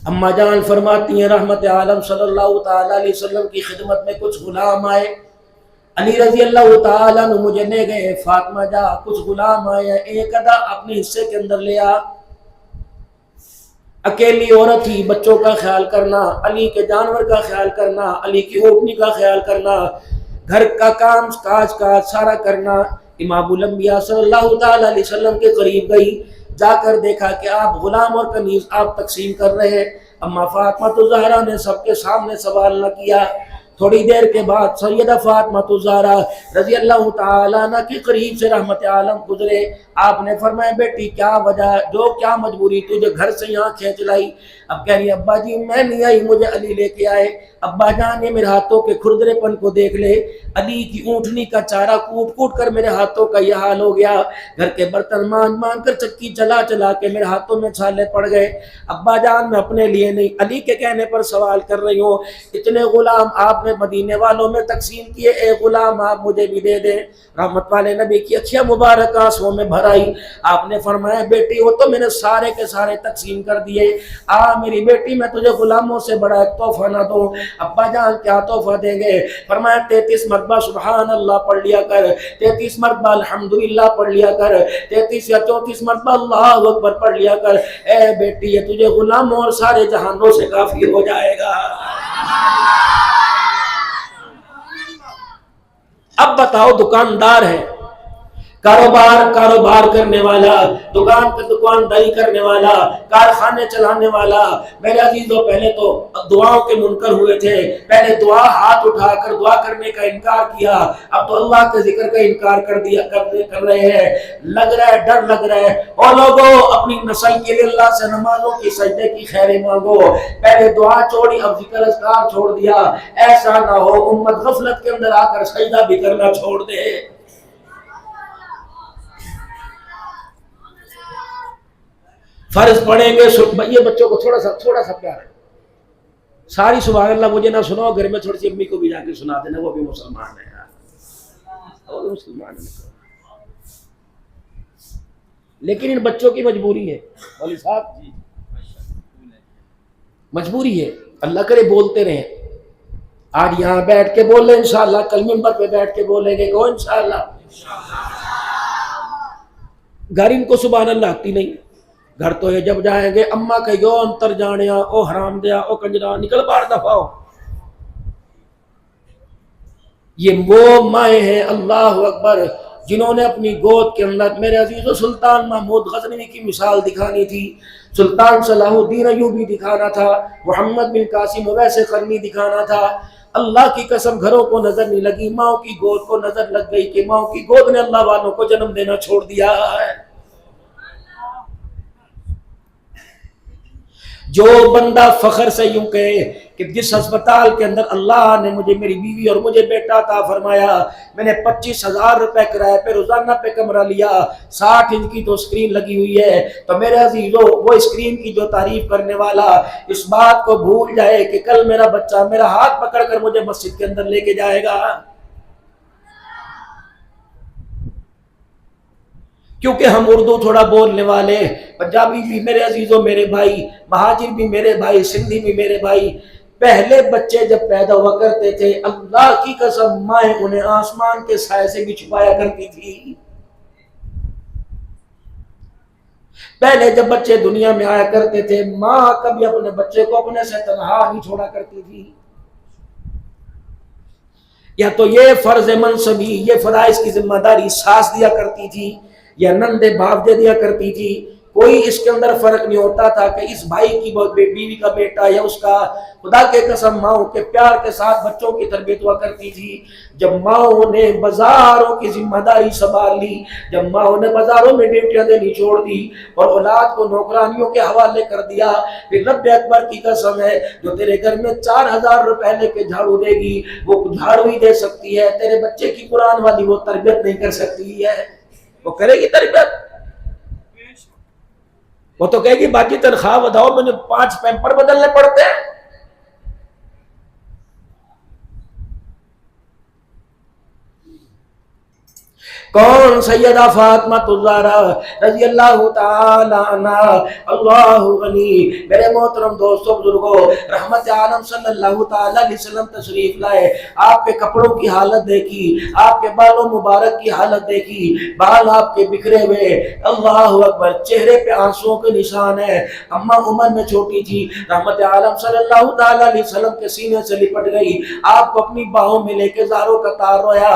اما جان فرماتی ہیں رحمت عالم صلی اللہ تعالی علیہ وسلم کی خدمت میں کچھ غلام آئے، علی رضی اللہ تعالیٰ عنہ مجھے لے گئے، فاطمہ جا کچھ غلام آئے، ایک ادا اپنے حصے کے اندر لے آ۔ اکیلی عورت ہی، بچوں کا خیال کرنا، علی کے جانور کا خیال کرنا، علی کی اونٹنی کا خیال کرنا، گھر کا کام کاج کا سارا کرنا۔ امام الانبیاء صلی اللہ تعالی علیہ وسلم کے قریب گئی، جا کر دیکھا کہ آپ غلام اور کنیز آپ تقسیم کر رہے ہیں۔ اما فاطمہ الزہرا نے سب کے سامنے سوال نہ کیا۔ تھوڑی دیر کے بعد سیدہ فاطمہ الزہرا رضی اللہ تعالیٰ عنہ کے قریب سے رحمت عالم گزرے۔ آپ نے فرمایا بیٹی کیا وجہ، جو کیا مجبوری تجھے گھر سے یہاں کھینچ لائی؟ اب کہہ رہی ابا جی میں نہیں آئی، مجھے علی لے کے آئے۔ ابا جان یہ میرے ہاتھوں کے کھردرے پن کو دیکھ لے، علی کی اونٹنی کا چارہ کوٹ کوٹ کر میرے ہاتھوں کا یہ حال ہو گیا، گھر کے برتن مان مان کر چکی چلا چلا کے میرے ہاتھوں میں چھالے پڑ گئے۔ ابا جان میں اپنے لیے نہیں علی کے کہنے پر سوال کر رہی ہوں، اتنے غلام آپ نے مدینے والوں میں تقسیم کیے، ایک غلام آپ مجھے بھی دے دیں۔ رحمت والے نبی کی اکھیاں مبارک آنسوؤں میں بھر آئی۔ آپ نے فرمایا بیٹی وہ تو میں نے سارے کے سارے تقسیم کر دیے، میری بیٹی میں تجھے غلاموں سے بڑا ایک تحفہ نہ دوں؟ ابا جان کیا تحفہ دیں گے؟ فرمایا 33 مرتبہ سبحان اللہ پڑھ لیا کر، 33 مرتبہ الحمدللہ پڑھ لیا کر، 33 یا 34 مرتبہ اللہ اکبر پڑھ لیا کر۔ اے بیٹی یہ تجھے غلاموں اور سارے جہانوں سے کافی ہو جائے گا۔ اب بتاؤ دکاندار ہے، کاروبار کرنے والا، دکان پہ دکانداری کرنے والا، کارخانے چلانے والا، میرے عزیزوں پہلے تو دعاؤں کے منکر ہوئے تھے، پہلے دعا ہاتھ اٹھا کر دعا کرنے کا انکار کیا، اب تو اللہ کے ذکر کا انکار کر رہے ہیں۔ لگ رہا ہے ڈر لگ رہا ہے، اور لوگوں اپنی نسل کے لیے اللہ سے نمازوں کی سجدے کی خیریں مانگو۔ پہلے دعا چھوڑی اب ذکر اذکار چھوڑ دیا، ایسا نہ ہو امت غفلت کے اندر آ کر سجدہ بھی کرنا چھوڑ دے۔ فرض پڑھیں گے، یہ بچوں کو تھوڑا سا پیار ہے، ساری سبحان اللہ مجھے نہ سناؤ، گھر میں تھوڑی سی امی کو بھی جا کے سنا دینا، وہ بھی مسلمان ہے یار، وہ بھی مسلمان ہے۔ لیکن ان بچوں کی مجبوری ہے، مولوی صاحب مجبوری ہے، اللہ کرے بولتے رہیں۔ آج یہاں بیٹھ کے بول لیں انشاءاللہ، کل منبر پہ بیٹھ کے بولیں گے کہ انشاءاللہ۔ گھر ان کو سبحان اللہ آتی نہیں، گھر تو یہ جب جائیں گے اماں کہ یو انتر جانیا او حرام دیا او کنجرا نکل باہر دفعہ ہو۔ یہ وہ مائیں ہیں اللہ اکبر جنہوں نے اپنی گود کے اندر، میرے عزیزو سلطان محمود غزنوی کی مثال دکھانی تھی، سلطان صلاح الدین ایوبی دکھانا تھا، محمد بن قاسم اویس قرنی دکھانا تھا۔ اللہ کی قسم گھروں کو نظر نہیں لگی، ماؤں کی گود کو نظر لگ گئی کہ ماؤں کی گود نے اللہ والوں کو جنم دینا چھوڑ دیا ہے۔ جو بندہ فخر سے یوں کہے کہ جس ہسپتال کے اندر اللہ نے مجھے میری بیوی اور مجھے بیٹا عطا فرمایا، میں نے 25,000 روپے کرائے پہ روزانہ پہ کمرہ لیا، 60 انچ کی تو اسکرین لگی ہوئی ہے، تو میرے عزیزو وہ اسکرین کی جو تعریف کرنے والا اس بات کو بھول جائے کہ کل میرا بچہ میرا ہاتھ پکڑ کر مجھے مسجد کے اندر لے کے جائے گا، کیونکہ ہم اردو تھوڑا بولنے والے، پنجابی بھی میرے عزیزوں میرے بھائی، مہاجر بھی میرے بھائی، سندھی بھی میرے بھائی، پہلے بچے جب پیدا ہوا کرتے تھے اللہ کی قسم مائیں انہیں آسمان کے سائے سے بھی چھپایا کرتی تھی۔ پہلے جب بچے دنیا میں آیا کرتے تھے ماں کبھی اپنے بچے کو اپنے سے تنہا نہیں چھوڑا کرتی تھی، یا تو یہ فرض منصبی، یہ فرائض کی ذمہ داری ساس دیا کرتی تھی یا نندے باپ دے دیا کرتی تھی، کوئی اس کے اندر فرق نہیں ہوتا تھا کہ اس بھائی کی بیوی کا بیٹا یا اس کا، خدا کے قسم ماؤں کے پیار کے ساتھ بچوں کی تربیت ہوا کرتی تھی۔ جب ماؤں نے بازاروں کی ذمہ داری سنبھال لی، جب ماؤں نے بازاروں میں ڈیوٹیاں دینی چھوڑ دی اور اولاد کو نوکرانیوں کے حوالے کر دیا، پھر رب اکبر کی قسم ہے جو تیرے گھر میں 4,000 روپے لے کے جھاڑو دے گی وہ جھاڑو ہی دے سکتی ہے، تیرے بچے کی قرآن والی وہ تربیت نہیں کر سکتی ہے، وہ کرے گی تربیت؟ وہ تو کہے گی باقی تنخواہ بتاؤ مجھے 5 پیمپر بدلنے پڑتے ہیں۔ کون؟ سیدہ فاطمہ الزہرا رضی اللہ تعالی عنہ۔ اللہ غنی۔ میرے محترم دوستوں بزرگوں، رحمت عالم صلی اللہ تعالی علیہ وسلم تشریف لائے، آپ کے کپڑوں کی حالت دیکھی، آپ کے بالوں مبارک کی حالت دیکھی، بال آپ کے بکھرے ہوئے، اللہ اکبر، چہرے پہ آنسوؤں کے نشان ہے۔ اماں عمر میں چھوٹی تھی، رحمت عالم صلی اللہ تعالی علیہ وسلم کے سینے سے لپٹ گئی، آپ کو اپنی باہوں میں لے کے زاروں قطار رویا،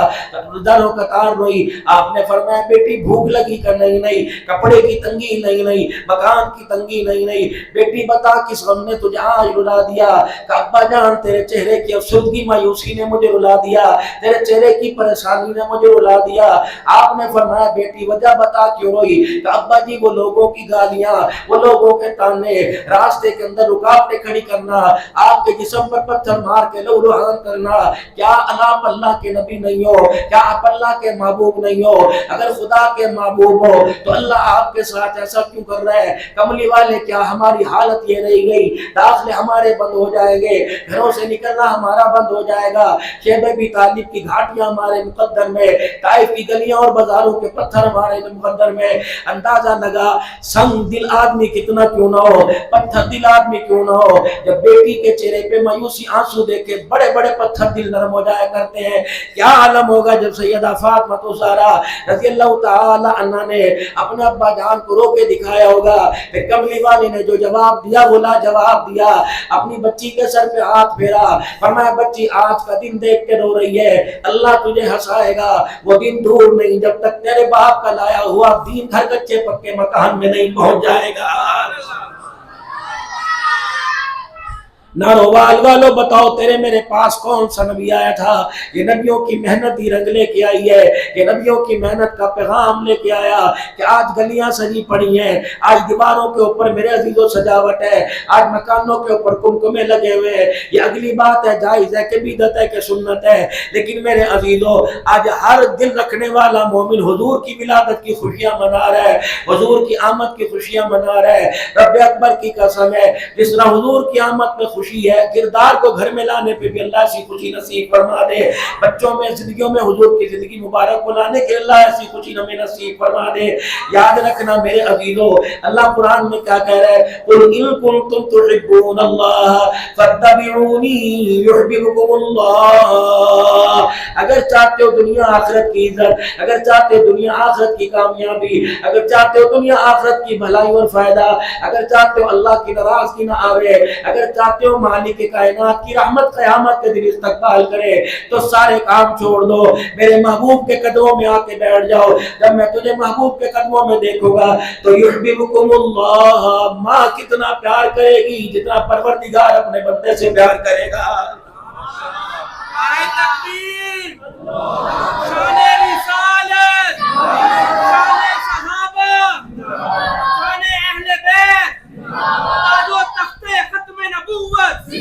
زاروں قطار روئی۔ آپ نے فرمایا بیٹی بھوک لگی کہ نہیں، کپڑے کی تنگی نہیں، مکان کی تنگی نہیں، بیٹی بتا کس غم نے تجھے آج رلا دیا؟ کہ ابا جان تیرے چہرے کی افسردگی مایوسی نے مجھے رلا دیا، تیرے چہرے کی پریشانی نے مجھے رلا دیا۔ آپ نے فرمایا بیٹی وجہ بتا کیوں روئی؟ کہ ابا جی وہ لوگوں کی گالیاں، وہ لوگوں کے تانے، راستے کے اندر رکاوٹیں کھڑی کرنا، آپ کے جسم پر پتھر مار کے لہو لہان کرنا، کیا آپ اللہ کے نبی نہیں ہو؟ کیا آپ اللہ کے محبوب نہیں ہو؟ اگر خدا کے محبوب ہو تو اللہ آپ کے ساتھ ایسا کیوں کر رہا ہے؟ کملی والے کیا ہماری حالت یہ رہی گئی؟ داخلے ہمارے بند ہو جائیں گے، گھروں سے نکلنا ہمارا بند ہو جائے گا، شیب ابی طالب کی گھاٹیاں ہمارے مقدر میں، طائف کی گلیاں اور بازاروں کے پتھر ہمارے مقدر میں۔ اندازہ لگا سنگ دل آدمی کتنا کیوں نہ ہو، پتھر دل آدمی کیوں نہ ہو۔ جب بیٹی کے چہرے پہ مایوسی آنسو دیکھے بڑے بڑے پتھر دل نرم ہو جایا کرتے ہیں، کیا عالم ہوگا جب سیدہ فاطمہ الزہرا رضی اللہ تعالی عنہ نے اپنے ابا جان کو رو کے دکھایا ہوگا۔ پھر کملی والی نے جو جواب دیا وہ لا جواب دیا، اپنی بچی کے سر پہ ہاتھ پھیرا، فرمایا بچی آج کا دن دیکھ کے رو رہی ہے، اللہ تجھے ہنسائے گا، وہ دن دور نہیں جب تک تیرے باپ کا لایا ہوا دین گھر کچے پکے مکان میں نہیں پہنچ جائے گا۔ ناروال والو بتاؤ تیرے میرے پاس کون سا نبی آیا تھا؟ یہ نبیوں کی محنت ہی رنگ لے کے آئی ہے، یہ نبیوں کی محنت کا پیغام لے کے آیا کہ آج گلیاں سجی پڑی ہیں، آج دیواروں کے اوپر میرے عزیزوں سجاوٹ ہے، آج مکانوں کے اوپر کمکمے لگے ہوئے ہیں۔ یہ اگلی بات ہے، جائز ہے کہ بدعت ہے کہ سنت ہے، لیکن میرے عزیزوں آج ہر دل رکھنے والا مومن حضور کی ولادت کی خوشیاں منا رہا ہے، حضور کی آمد کی خوشیاں منا رہا ہے۔ رب اکبر کی قسم ہے، جس طرح حضور کی آمد میں خوشی ہے، کردار کو گھر میں لانے پہ بھی اللہ ایسی خوشی نصیب فرما دے، بچوں میں زندگیوں میں حضور کی زندگی مبارک کو لانے کے اللہ ایسی خوشی ہمیں نصیب فرما دے۔ یاد رکھنا میرے عزیزوں، اللہ قرآن میں کیا کہہ رہا ہے؟ قُلْ إِن كُنتُمْ تُحِبُّونَ اللَّهَ فَاتَّبِعُونِي يُحْبِبْكُمُ اللَّهُ۔ اگر چاہتے ہو دنیا آخرت کی عزت، اگر چاہتے ہو دنیا آخرت کی کامیابی، اگر چاہتے ہو دنیا آخرت کی بھلائی اور فائدہ، اگر چاہتے ہو اللہ کی ناراضگی نہ آوے، اگر چاہتے ہو مالک کائنات کی رحمت قیامت کے دن استقبال کرے، تو سارے کام چھوڑ دو، میرے محبوب کے قدموں میں آ کے بیٹھ جاؤ۔ جب میں تجھے محبوب کے قدموں میں دیکھوں گا تو یحببکم اللہ، ماں کتنا پیار کرے گی جتنا پروردگار اپنے بندے سے پیار کرے گا۔ تکبیر، شان رسالت، شان صحابہ، شان اہل بیت، تاج و تخت ختم نبوت۔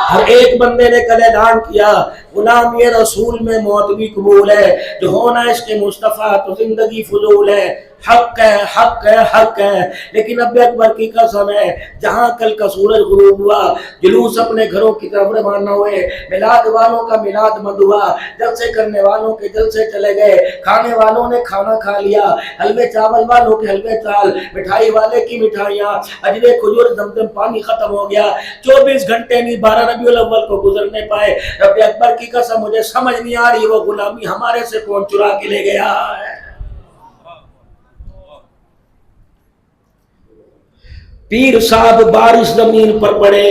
ہر ایک بندے نے کل اعلان کیا غلام یہ رسول میں موت بھی قبول ہے، جو ہونا اس کے مصطفیٰ تو زندگی فضول ہے۔ حق ہے، حق ہے، حق ہے، لیکن رب اکبر کی قسم ہے، جہاں کل کا سورج غروب ہوا، جلوس اپنے گھروں کی طرف روانہ ہوئے، میلاد والوں کا میلاد مند ہوا، جلسے کرنے والوں کے جلسے چلے گئے، کھانے والوں نے کھانا کھا لیا، حلوے چاول والوں کے حلوے چال، مٹھائی والے کی مٹھائیاں، اجوے کھجور زمزم پانی ختم ہو گیا، 24 گھنٹے نہیں 12 ربیع الاول کو گزرنے پائے۔ رب اکبر کی قسم مجھے سمجھ نہیں آ رہی وہ غلامی ہمارے سے کون چرا کے لے گیا ہے۔ پیر صاحب بارش زمین پر پڑے،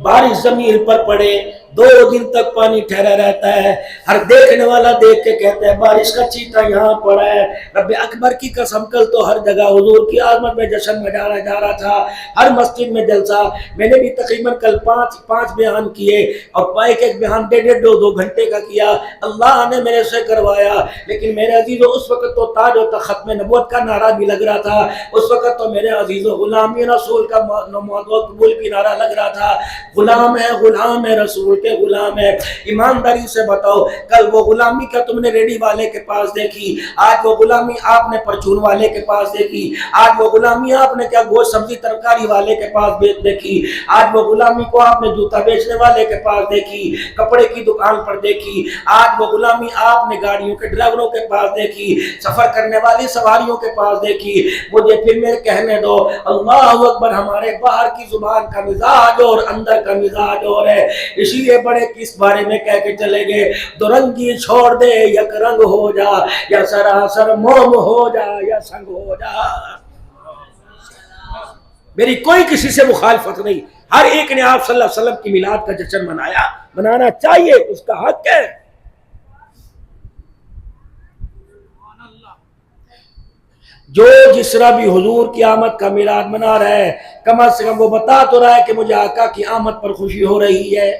بارش زمین پر پڑے، 2 دن تک پانی ٹھہرا رہتا ہے، ہر دیکھنے والا دیکھ کے کہتا ہے بارش کا چیٹا یہاں پڑا ہے۔ رب اکبر کی قسم کل تو ہر جگہ حضور کی آمد میں جشن منایا جا رہا تھا، ہر مسجد میں جلسہ۔ میں نے بھی تقریباً کل 5 بیان کیے اور ایک بیان 1.5-2 گھنٹے کا کیا، اللہ نے میرے سے کروایا۔ لیکن میرے عزیزوں اس وقت تو تاج و ختم نبوت کا نعرہ بھی لگ رہا تھا، اس وقت تو میرے عزیزوں غلامی رسول کا قبول کی نعرہ لگ رہا تھا۔ غلام ہے رسول کے غلام ہے. ایمانداری سے بتاؤ کل وہ غلامی کیا تم نے ریڈی والے کے پاس دیکھی؟ آج وہ غلامی آپ نے پرچون والے کے پاس دیکھی؟ آج وہ غلامی آپ نے کیا گوشت سبزی ترکاری والے کے پاس دیکھی؟ آج وہ غلامی کو آپ نے جوتا بیچنے والے کے پاس دیکھی، کپڑے کی دکان پر دیکھی؟ آج وہ غلامی آپ نے گاڑیوں کے ڈرائیوروں کے پاس دیکھی، سفر کرنے والی سواریوں کے پاس دیکھی؟ مجھے پھر میں کہنے دو اللہ اکبر، ہمارے باہر کی زبان کا مزاج اور اندر کا مزاج اور ہے. اسی لیے بڑے کس بارے میں کہہ کے چلے گئے، دو رنگی چھوڑ دے یک رنگ ہو جا، یا سراسر موم ہو جا یا سنگ ہو جا. میری کوئی کسی سے مخالفت نہیں، ہر ایک نے آپ صلی اللہ علیہ وسلم کی میلاد کا جشن منایا، منانا چاہیے، اس کا حق ہے. جو جس طرح بھی حضور کی آمد کا میلاد منا رہا ہے، کم از کم وہ بتا تو رہا ہے کہ مجھے آقا کی آمد پر خوشی ہو رہی ہے.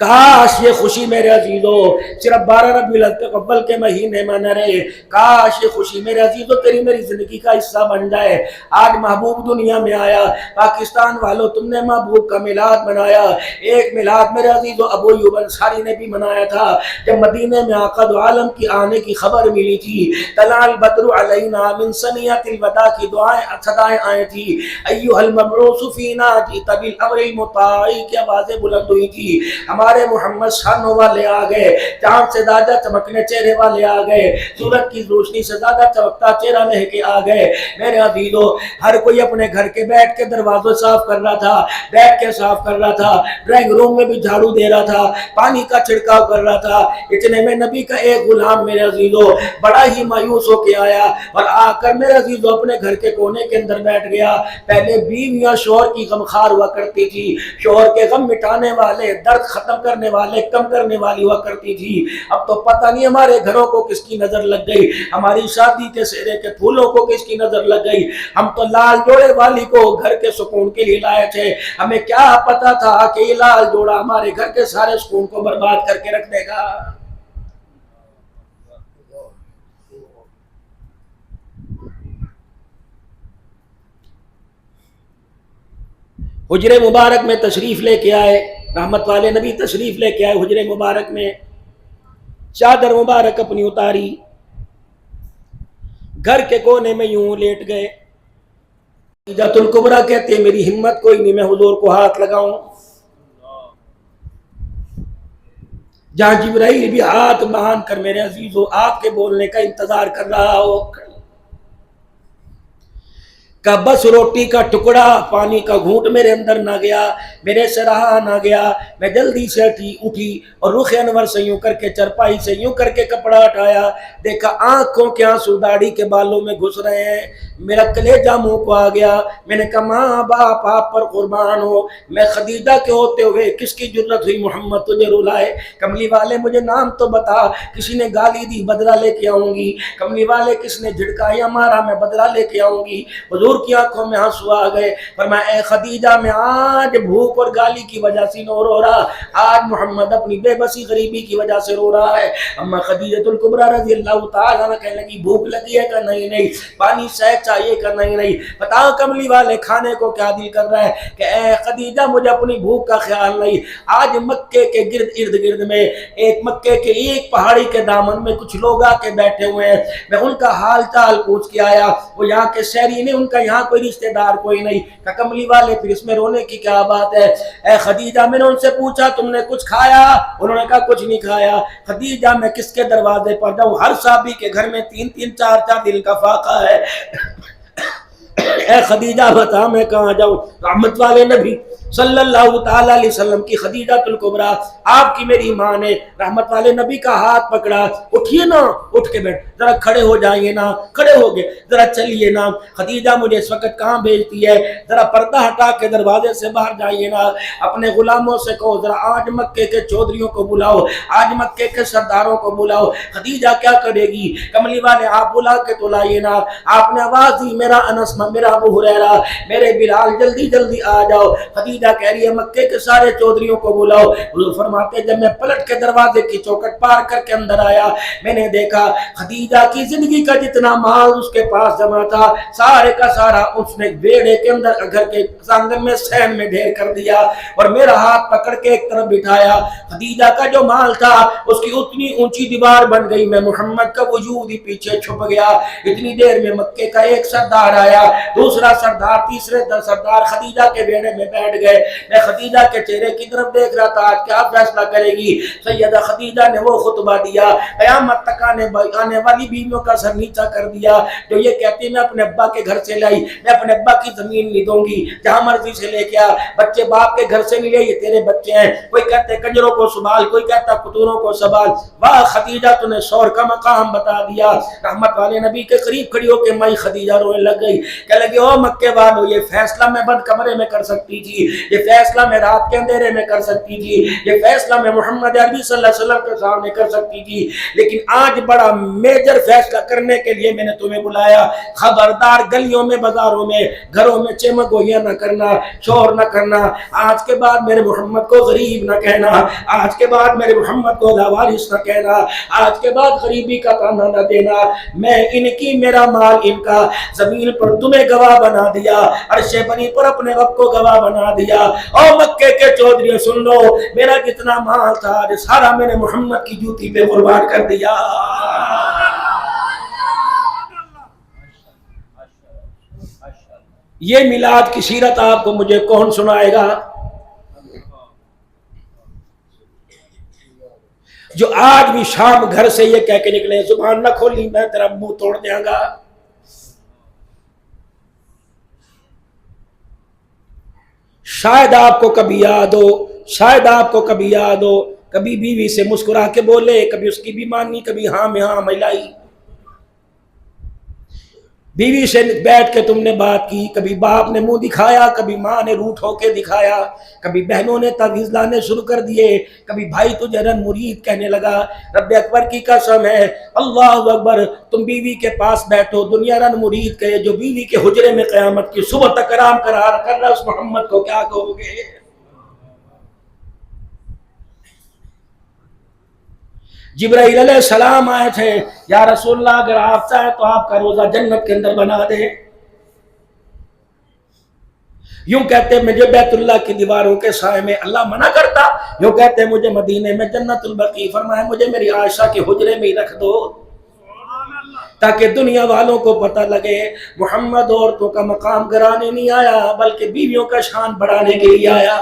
کاش یہ خوشی میرے عزیزو صرف 12 ربیع الاول کے مہینے میں نہ رہے، کاش یہ خوشی میرے عزیزو تیری میری زندگی کا حصہ بن جائے. آج محبوب دنیا میں آیا، پاکستان والوں تم نے محبوب کا میلاد منایا. ایک میلاد میرے عزیزو ابو ایوب انصاری نے بھی منایا تھا. جب مدینے میں آقا دو عالم کی آنے کی خبر ملی تھی، طلع البدر علینا من ثنیۃ الوداع کی دعائیں صدائیں آئی تھی، ایھا المبعوث فینا جئت بالامر المطاع کی آوازیں بلند ہوئی تھی. ہمارے محمد شانوں والے آ گئے، چاند سے زیادہ چمکنے چہرے والے آ گئے، سورج کی روشنی سے زیادہ چمکتا چہرہ لے کے آ گئے. میرے عزیزو ہر کوئی اپنے گھر کے بیٹھ کے دروازوں صاف کر رہا تھا، بیٹھ کے صاف کر رہا تھا، ڈرائنگ روم میں بھی جھاڑو دے رہا تھا، پانی کا چھڑکاؤ کر رہا تھا. اتنے میں نبی کا ایک غلام میرے عزیزو بڑا ہی مایوس ہو کے آیا اور آ کر میرے عزیزو اپنے گھر کے کونے کے اندر بیٹھ گیا. پہلے بیویاں شوہر کی غمخوار ہوا کرتی تھی، شوہر کے غم مٹانے والے، درد ختم کرنے والے، کم کرنے والی ہوا کرتی تھی. اب تو پتہ نہیں ہمارے گھروں کو کس کی نظر لگ گئی، ہماری شادی کے سہرے کے پھولوں کو کس کی نظر لگ گئی. ہم تو لال جوڑے والی کو گھر کے سکون کے لیے لائے تھے، ہمیں کیا پتا تھا کہ یہ لال جوڑا ہمارے گھر کے سارے سکون کو برباد کر کے رکھ دے گا. حجرے مبارک میں تشریف لے کے آئے، رحمت والے نبی تشریف لے کے آئے حجرے مبارک میں، چادر مبارک اپنی اتاری، گھر کے کونے میں یوں لیٹ گئے. خدیجہ الکبریٰ کہتے ہیں میری ہمت کوئی نہیں میں حضور کو ہاتھ لگاؤں، جہاں جبرائیل بھی ہاتھ باندھ کر میرے عزیزو آپ کے بولنے کا انتظار کر رہا ہو. کہ بس روٹی کا ٹکڑا، پانی کا گھونٹ میرے اندر نہ گیا، میرے سے رہا نہ گیا. میں جلدی سے اٹھی اور رخ انور سے یوں کر کے چرپائی سے یوں کر کے کپڑا ہٹایا، دیکھا آنکھوں کے آنسو داڑھی کے بالوں میں گھس رہے ہیں. میرا کلیجہ منہ کو آ گیا. میں نے کہا ماں باپ آپ پر قربان ہو، میں خدیجہ کے ہوتے ہوئے کس کی جرت ہوئی محمد تجھے رلائے؟ کملی والے مجھے نام تو بتا، کسی نے گالی دی بدلہ لے کے آؤں گی، کملی والے کس نے جھڑکایا مارا میں بدلہ لے کے آؤں گی. حضور کی آنکھوں میں آنسو آ گئے. فرمایا اے خدیجہ میں آج بھوک اور گالی کی وجہ سے نہ رو رہا، آج محمد اپنی بے بسی غریبی کی وجہ سے رو رہا ہے. اما خدیجہ الکبریٰ رضی اللہ تعالیٰ عنہ کہنے لگی بھوک لگی ہے کہ نہیں، پانی سہ چاہیے کہ نہیں. بتاؤ کملی والے کھانے کو کیا دل کر رہا ہے؟ کہ اے خدیجہ مجھے اپنی بھوک کا خیال نہیں. آج مکے کے ارد گرد میں مکے کے ایک پہاڑی کے دامن میں کچھ لوگ آ کے بیٹھے ہوئے ہیں، میں ان کا حال چال پوچھ کے آیا. وہ یہاں کے شہری نے، ان کا یہاں کوئی رشتہ دار کوئی نہیں. کہ کملی والے پھر اس میں رونے کی کیا بات ہے؟ اے خدیجہ میں نے ان سے پوچھا تم نے کچھ کھایا؟ انہوں نے کہا کچھ نہیں کھایا. خدیجہ میں کس کے دروازے پر جاؤں؟ ہر صحابی کے گھر میں 3-3 4-4 دن کا فاقہ ہے. اے خدیجہ بتا میں کہاں جاؤں؟ رحمت والے نبی صلی اللہ تعالیٰ علیہ وسلم کی خدیجہ الکبریٰ آپ کی میری ماں نے رحمت والے نبی کا ہاتھ پکڑا. اٹھیے نا، اٹھ کے بیٹھ، ذرا کھڑے ہو جائیے نا، کھڑے ہو گئے، ذرا چلیے نا. خدیجہ مجھے اس وقت کہاں بھیجتی ہے؟ ذرا پردہ ہٹا کے دروازے سے باہر جائیے نا. اپنے غلاموں سے کہو ذرا آج مکے کے چودھریوں کو بلاؤ، آج مکے کے سرداروں کو بلاؤ. خدیجہ کیا کرے گی؟ کملی والے آپ بلا کے تو لائیے نا. آپ نے آواز دی میرا انس، میرا ابو ہریرہ، میرے بلال جلدی جلدی آ جاؤ. خدیجہ خدیجہ کہہ رہی ہے مکے کے سارے چودھریوں کو بلاؤ. حضور فرماتے ہیں جب میں پلٹ کے دروازے کی چوکٹ پار کر کے اندر آیا میں نے دیکھا خدیجہ کی زندگی کا جتنا مال اس کے پاس جمع تھا سارے کا سارا اس نے بیڑے کے اندر گھر کے آنگن میں صحن میں ڈھیر کر دیا اور میرا ہاتھ پکڑ کے ایک طرف بٹھایا. خدیجہ کا جو مال تھا اس کی اتنی اونچی دیوار بن گئی میں محمد کا وجود ہی پیچھے چھپ گیا. اتنی دیر میں مکے کا ایک سردار آیا, دوسرا سردار, تیسرے سردار خدیجہ کے بیڑے میں بیٹھ گئے. میں خدیجہ کے چہرے کی طرف دیکھ رہا تھا آج کیا فیصلہ کرے گی. سیدہ خدیجہ نے وہ خطبہ دیا قیامت تک آنے والی بیویوں کا سر نیچا کر دیا جو یہ کہتی میں اپنے ابا کے گھر سے لائی, میں اپنے ابا کی زمین نہیں دوں گی, جہاں مرضی سے لے کے آ, بچے باپ کے گھر سے نہیں لے, یہ تیرے بچے ہیں. کوئی کہتے کنجروں کو سنبھال, کوئی کہتا کتوروں کو سنبھال. واہ خدیجہ تو نے شوہر کا مقام بتا دیا. رحمت والے نبی کے قریب کھڑی ہو کے مائی خدیجہ رونے لگ گئی, کہنے لگی او مکے والو یہ فیصلہ میں بند کمرے میں کر سکتی تھی, یہ فیصلہ میں رات کے اندھیرے میں کر سکتی تھی, یہ فیصلہ میں محمد عربی صلی اللہ علیہ وسلم کے سامنے کر سکتی تھی, لیکن آج بڑا میجر فیصلہ کرنے کے لیے میں نے تمہیں بلایا. خبردار گلیوں میں بازاروں میں گھروں میں چمک گوئیاں نہ کرنا, شور نہ کرنا. آج کے بعد میرے محمد کو غریب نہ کہنا, آج کے بعد میرے محمد کو لاوارث نہ کہنا, آج کے بعد غریبی کا تانا نہ دینا. میں ان کی میرا مال ان کا زمین پر تمہیں گواہ بنا دیا, عرش بری پر اپنے رب کو گواہ بنا دیا. اور مکے کے چودھری سن لو, میرا جتنا مال تھا سارا میں نے محمد کی جوتی پہ قربان کر دیا. یہ میلاد کی سیرت آپ کو مجھے کون سنائے گا؟ جو آج بھی شام گھر سے یہ کہہ کے نکلے زبان نہ کھولی میں تیرا منہ توڑ دیا گا. شاید آپ کو کبھی یاد ہو, شاید آپ کو کبھی یاد ہو, کبھی بیوی سے مسکرا کے بولے, کبھی اس کی بھی مانی, کبھی ہاں میں ہاں ملائی. بیوی سے بیٹھ کے تم نے بات کی, کبھی باپ نے منہ دکھایا, کبھی ماں نے روٹھ ہو کے دکھایا, کبھی بہنوں نے تعویذ لانے شروع کر دیے, کبھی بھائی تجھے رن مرید کہنے لگا. رب اکبر کی قسم ہے, اللہ اکبر, تم بیوی کے پاس بیٹھو, دنیا رن مرید کہے, جو بیوی کے حجرے میں قیامت کی صبح تک آرام کر رہا اس محمد کو کیا کہو گے؟ جبرائیل علیہ السلام آئے تھے, یا رسول اللہ اگر آپ چاہیں تو آپ کا روزہ جنت کے اندر بنا دیں. یوں کہتے مجھے بیت اللہ کی دیواروں کے سائے میں اللہ منع کرتا, یوں کہتے مجھے مدینے میں جنت البقیع, فرمایا مجھے میری عائشہ کے حجرے میں ہی رکھ دو تاکہ دنیا والوں کو پتہ لگے محمد عورتوں کا مقام گرانے نہیں آیا بلکہ بیویوں کا شان بڑھانے کے لیے آیا.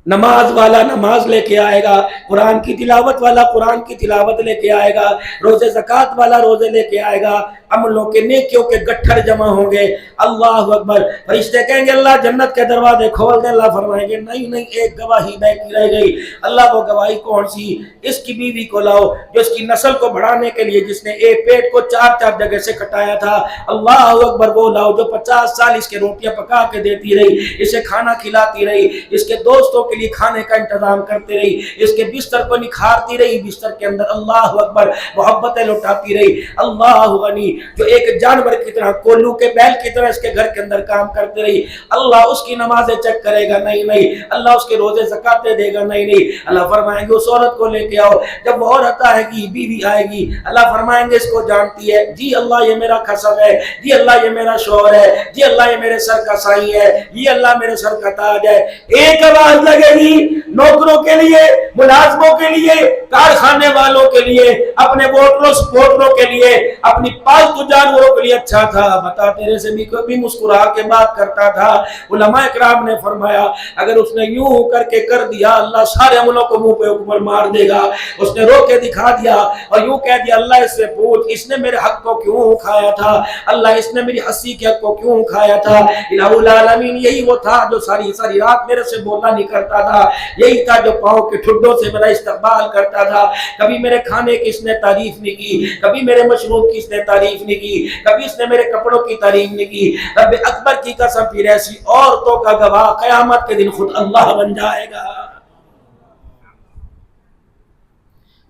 نماز والا نماز لے کے آئے گا, قرآن کی تلاوت والا قرآن کی تلاوت لے کے آئے گا, روزے زکوٰۃ والا روزے لے کے آئے گا, عملوں کے نیکیوں کے گٹھر جمع ہوں گے. اللہ اکبر, فرشتے کہیں گے اللہ جنت کے دروازے کھول دے, اللہ فرمائیں گے نہیں نہیں ایک گواہی باقی رہ گئی. اللہ وہ گواہی کون سی؟ اس کی بیوی کو لاؤ جو اس کی نسل کو بڑھانے کے لیے جس نے ایک پیٹ کو 4 جگہ سے کٹایا تھا. اللہ اکبر, وہ لاؤ جو 50 سال اس کے روٹیاں پکا کے دیتی رہی, اسے کھانا کھلاتی رہی, اس کے دوستوں کے لیے کھانے کا انتظام کرتے رہی, اس کے بستر کو نکھارتی رہی, بستر کے اندر اللہ اکبر محبتیں لٹاتی رہی. اللہ غنی, جو ایک جانور کی طرح کولو کے بیل کی طرح اس کے گھر کے اندر کام کرتے رہی. اللہ اس کی نمازیں چیک کرے گا نہیں نہیں, اللہ اس کے روزے زکاتیں دے گا نہیں نہیں. اللہ فرمائیں گے اس عورت کو لے کے آؤ. جب وہ عورت آئے گی, بیوی آئے گی, اللہ فرمائیں گے اس کو جانتی ہے, جی اللہ یہ میرا قسم ہے, جی اللہ یہ میرا شوہر ہے, جی اللہ یہ میرے سر کا سائیں ہے, یہ اللہ میرے سر کا تاج ہے. ایک آواز لگے گی نوکروں کے لیے, ملازموں کے لیے, کارخانے والوں کے لیے, اپنے ووٹروں سپورٹروں کے لیے, اپنی پالتو جانوروں کے لیے اچھا تھا, بتا تیرے سے بھی کبھی مسکرا کے بات کرتا تھا. علماء اکرام نے فرمایا اگر اس نے یوں کر کے کر دیا اللہ سارے عملوں کو منہ پہ اوپر مار دے گا. اس نے رو کے دکھا دیا اور یوں کہہ دیا اللہ اس سے پوچھ اس نے میرے حق کو کیوں کھایا تھا, اللہ اس نے میری ہنسی کے حق کو کیوں کھایا تھا. الہ العالمین یہی وہ تھا جو ساری ساری رات میرے سے بولنا نہیں کرتا تھا, یہی تھا جو پاؤں کے ٹھڈوں سے میرا استقبال کرتا تھا. کبھی میرے کھانے کی اس نے تعریف نہیں کی, کبھی میرے مشروب کی اس نے تعریف نہیں کی, کبھی اس نے میرے کپڑوں کی تعریف نہیں کی. رب اکبر کی قسم پھر ایسی عورتوں کا گواہ قیامت کے دن خود اللہ بن جائے گا.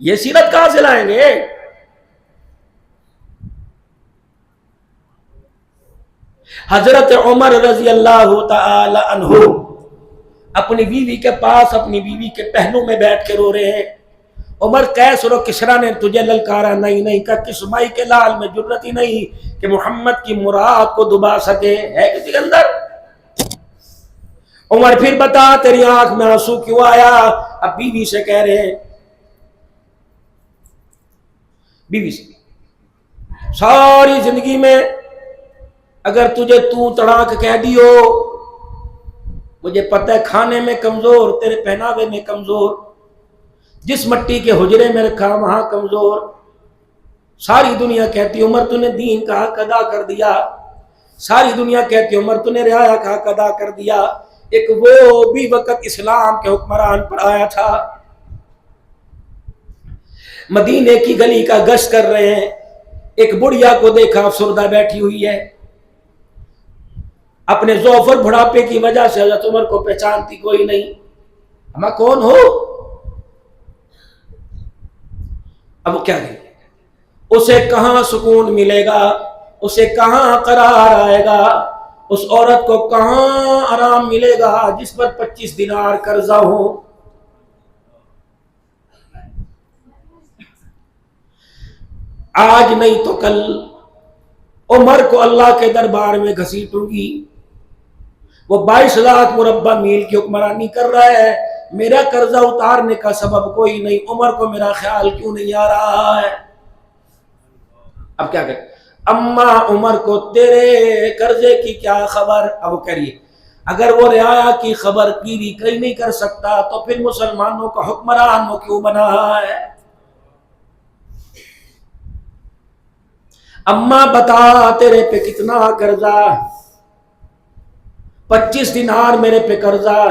یہ سیرت کہاں سے لائیں گے؟ حضرت عمر رضی اللہ تعالی عنہ اپنی بیوی کے پاس اپنی بیوی کے پہلو میں بیٹھ کے رو رہے ہیں. عمر قیصر و کسریٰ نے تجھے للکارا؟ نہیں کہ کسمائی کے لال میں جرت ہی نہیں کہ محمد کی مراد کو دبا سکے. ہے کسی کے اندر؟ عمر پھر بتا تیری آنکھ میں آنسو کیوں آیا؟ اب بیوی سے کہہ رہے ہیں، بیوی سے ساری زندگی میں اگر تجھے تو تڑاک کہہ دیو، مجھے پتہ ہے کھانے میں کمزور، تیرے پہناوے میں کمزور، جس مٹی کے حجرے میں رکھا وہاں کمزور. ساری دنیا کہتی عمر تو نے دین کا حق ادا کر دیا، ساری دنیا کہتی عمر تو نے رعایا کا حق ادا کر دیا. ایک وہ بھی وقت اسلام کے حکمران پر آیا تھا، مدینے کی گلی کا گشت کر رہے ہیں، ایک بڑھیا کو دیکھا افسردہ بیٹھی ہوئی ہے، اپنے ضعف اور بڑھاپے کی وجہ سے حضرت عمر کو پہچانتی کوئی نہیں. اما کون ہو؟ اب کیا کہیں؟ اسے کہاں سکون ملے گا، اسے کہاں قرار آئے گا، اس عورت کو کہاں آرام ملے گا جس پر 25 دینار قرضہ ہو. آج نہیں تو کل عمر کو اللہ کے دربار میں گھسیٹوں گی. وہ 22 لاکھ مربع میل کی حکمرانی کر رہا ہے، میرا قرضہ اتارنے کا سبب کوئی نہیں. عمر کو میرا خیال کیوں نہیں آ رہا ہے؟ اب کیا کریں؟ اما عمر کو تیرے قرضے کی کیا خبر؟ اب وہ کہہ رہی ہے اگر وہ رعایا کی خبر گیری کہیں نہیں کر سکتا تو پھر مسلمانوں کا حکمران وہ کیوں بنا ہے؟ اما بتا تیرے پہ کتنا قرضہ؟ 25 دینار میرے پہ قرضہ.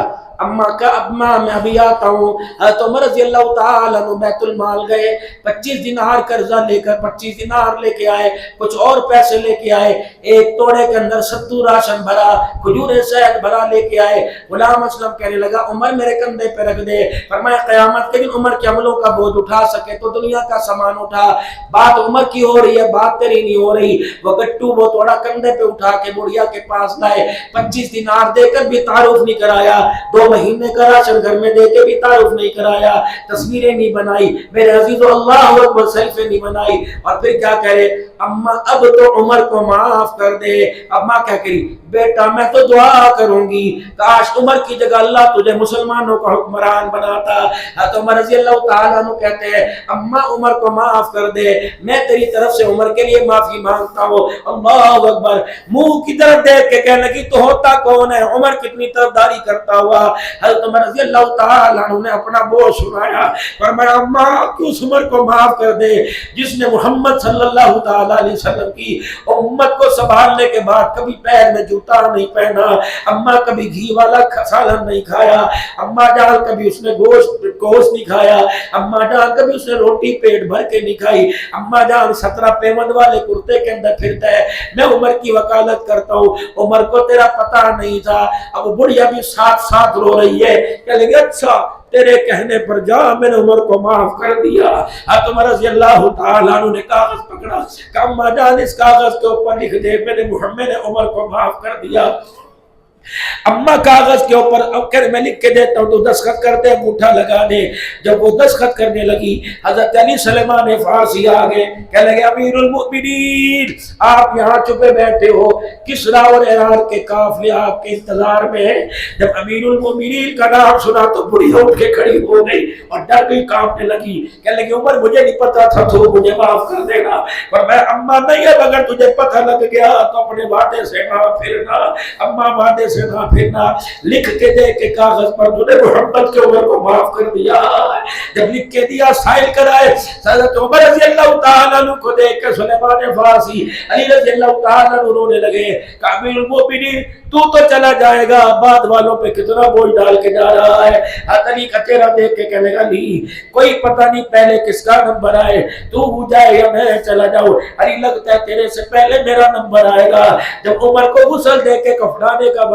اما میں ابھی آتا ہوں. حضرت عمر رضی اللہ تعالیٰ عنہ بیت المال گئے، 25 دینار قرضہ لے کر 25 دینار لے کے آئے، کچھ اور پیسے لے کے آئے، ایک توڑے کے اندر 70 راشن بھرا، کھجور شہد بھرا لے کے آئے. غلام اسلم کہنے لگا عمر میرے کندھے پہ رکھ دے. فرمایا قیامت کے دن عمر کے عملوں کا بوجھ اٹھا سکے تو دنیا کا سامان اٹھا. بات عمر کی ہو رہی ہے، بات تیری نہیں ہو رہی. وہ گٹو وہ توڑا کندھے پہ اٹھا کے بڑھیا کے پاس لائے، 25 دینار دے کر بھی تعارف نہیں کرایا، 2 مہینے کا راشن گھر میں دے کے بھی تعارف نہیں کرایا، تصویریں نہیں بنائی، میرے عزیز اللہ اکبر سیلفی نہیں بنائی. اور پھر کیا کہہ رہے اما اب تو عمر کو معاف کر دے. اما کیا کری؟ بیٹا میں تو دعا کروں گی کاش عمر کی جگہ اللہ تجھے مسلمانوں کا حکمران بناتا. حضرت عمر رضی اللہ تعالیٰ عنہ کہتے ہیں اما عمر کو معاف کر دے، میں تیری طرف سے عمر کے لیے معافی مانگتا ہوں. اللہ اکبر. منہ کی طرف دیکھ کے کہنے لگی تو ہوتا کون ہے؟ عمر کتنی طرفداری کرتا ہوا. حضرت عمر رضی اللہ تعالیٰ عنہ نے اپنا بوجھ سنایا، فرمایا اما کیوں عمر کو معاف کر دے جس نے محمد صلی اللہ تعالیٰ علیہ وسلم کی امت کو سنبھالنے کے بعد کبھی پیر میں جوتا نہیں پہنا، اما کبھی گھی والا سالن نہیں کھایا، اما جان کبھی اس نے گوشت نہیں کھایا، اما جان کبھی اس نے روٹی پیٹ بھر کے نہیں کھائی، اما جان 17 پیمند والے کرتے کے اندر پھرتا ہے. میں عمر کی وکالت کرتا ہوں عمر کو تیرا پتہ نہیں تھا. اب بڑھیا بھی ساتھ ساتھ رو رہی ہے کہ لگے اچھا تیرے کہنے پر جا میں نے عمر کو معاف کر دیا. حضرت عمر رضی اللہ تعالیٰ عنہ نے کاغذ پکڑا کہ اما جان اس کاغذ کے اوپر لکھ دے میں نے عمر کو معاف کر دیا. اما کاغذ کے اوپر میں لکھ کے دیتا ہوں تو دستخط کر دے، انگوٹھا لگا دے. جب وہ دستخط کرنے لگی حضرت علی سلیمان فارسی آگے کہنے لگے امیر المؤمنین آپ یہاں چھپے بیٹھے ہو، کسریٰ اور ہرقل کے قافلے آپ کے انتظار میں ہے. جب امیر المؤمنین کا نام سنا تو بڑھی اٹھ کے کھڑی ہو گئی اور ڈر گئی، کانپنے لگی. کہنے لگی عمر مجھے نہیں پتا تھا تو مجھے معاف کر دینا. پر میں اما نہیں اب اگر تجھے پتہ لگ گیا تو اپنے وعدے سے نہ پھرنا. اما وعدے سے نہ پھرنا. لکھ کے دے کے کاغذ پر تو نے محمد کے عمر کو معاف کر دیا. جب لکھ کے دیا سائل کرائے حضرت عمر رضی اللہ تعالیٰ عنہ کو دیکھ کے سلیمان فارسی علی رضی اللہ تعالیٰ عنہ رونے لگے کہ امیر المؤمنین تو چلا جائے گا، بعد والوں پہ کتنا بوجھ ڈال کے جا رہا ہے. علی کا چہرہ دیکھ کے کہنے لگا علی کوئی پتہ نہیں پہلے کس کا نمبر آئے، تو جائے یا میں چلا جاؤں. علی لگتا ہے تیرے سے پہلے میرا نمبر آئے گا. جب عمر کو غسل دے کے کفنانے کا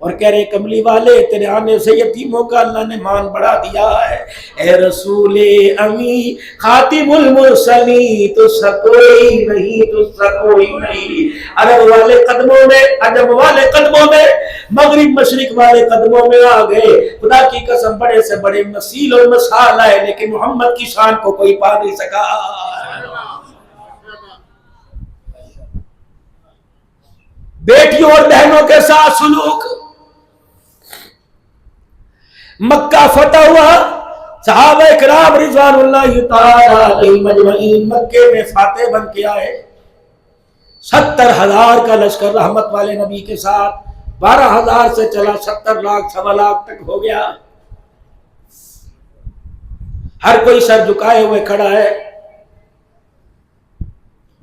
اور کہہ رہے کملی والے تیرے آنے سے یتیموں کا اللہ نے مان بڑھا دیا ہے۔ اے رسول امی خاتم المرسلین تجھ سا کوئی نہیں، تجھ سا کوئی نہیں۔ عرب والے قدموں میں، عجم والے قدموں میں، مغرب مشرق والے قدموں میں آ گئے۔ خدا کی قسم بڑے سے بڑے مسیل اور مسال آئے لیکن محمد کی شان کو کوئی پا نہیں سکا۔ بیٹیوں اور بہنوں کے ساتھ سلوک۔ مکہ فتح ہوا، صحابہ کرام رضوان اللہ تعالی علیہم اجمعین مکے میں فاتح بن کے آئے۔ 70,000 کا لشکر رحمت والے نبی کے ساتھ، 12,000 سے چلا 70 لاکھ 1.25 لاکھ تک ہو گیا۔ ہر کوئی سر جھکائے ہوئے کھڑا ہے۔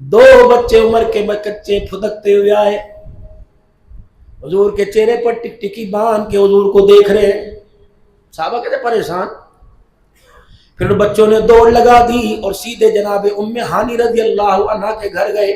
2 بچے عمر کے کچے پھدکتے ہوئے آئے، حضور کے چہرے پر ٹک ٹکی باندھ کے حضور کو دیکھ رہے ہیں۔ صحابہ کہتے پریشان۔ پھر بچوں نے دوڑ لگا دی اور سیدھے جناب ام ہانی رضی اللہ عنہ کے گھر گئے۔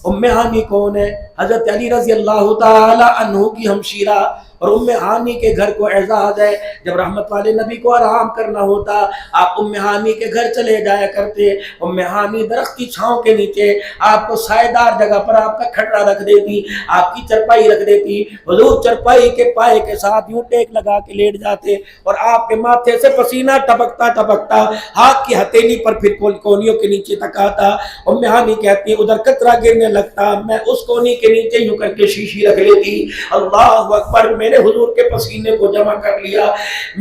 ام ہانی کون ہے؟ حضرت علی رضی اللہ تعالی عنہ کی ہمشیرہ، اور ام ہانی کے گھر کو اعزاز ہے، جب رحمت والے نبی کو آرام کرنا ہوتا آپ ام ہانی کے گھر چلے جایا کرتے۔ ام ہانی درخت کی چھاؤں کے نیچے آپ کو سائے دار جگہ پر آپ کا کھٹرا رکھ دیتی، آپ کی چرپائی رکھ دیتی۔ حضور چرپائی کے پائے کے ساتھ یوں ٹیک لگا کے لیٹ جاتے اور آپ کے ماتھے سے پسینہ ٹپکتا ٹپکتا ہاتھ کی ہتھیلی پر پھر کونیوں کے نیچے تک آتا۔ ام ہانی کہتی ہے ادھر قطرہ گرنے لگتا، میں اس کونی کے نیچے یوں کر کے شیشی رکھ لیتی۔ اللہ اکبر، میں نے حضور کے پسینے کو جمع کر لیا۔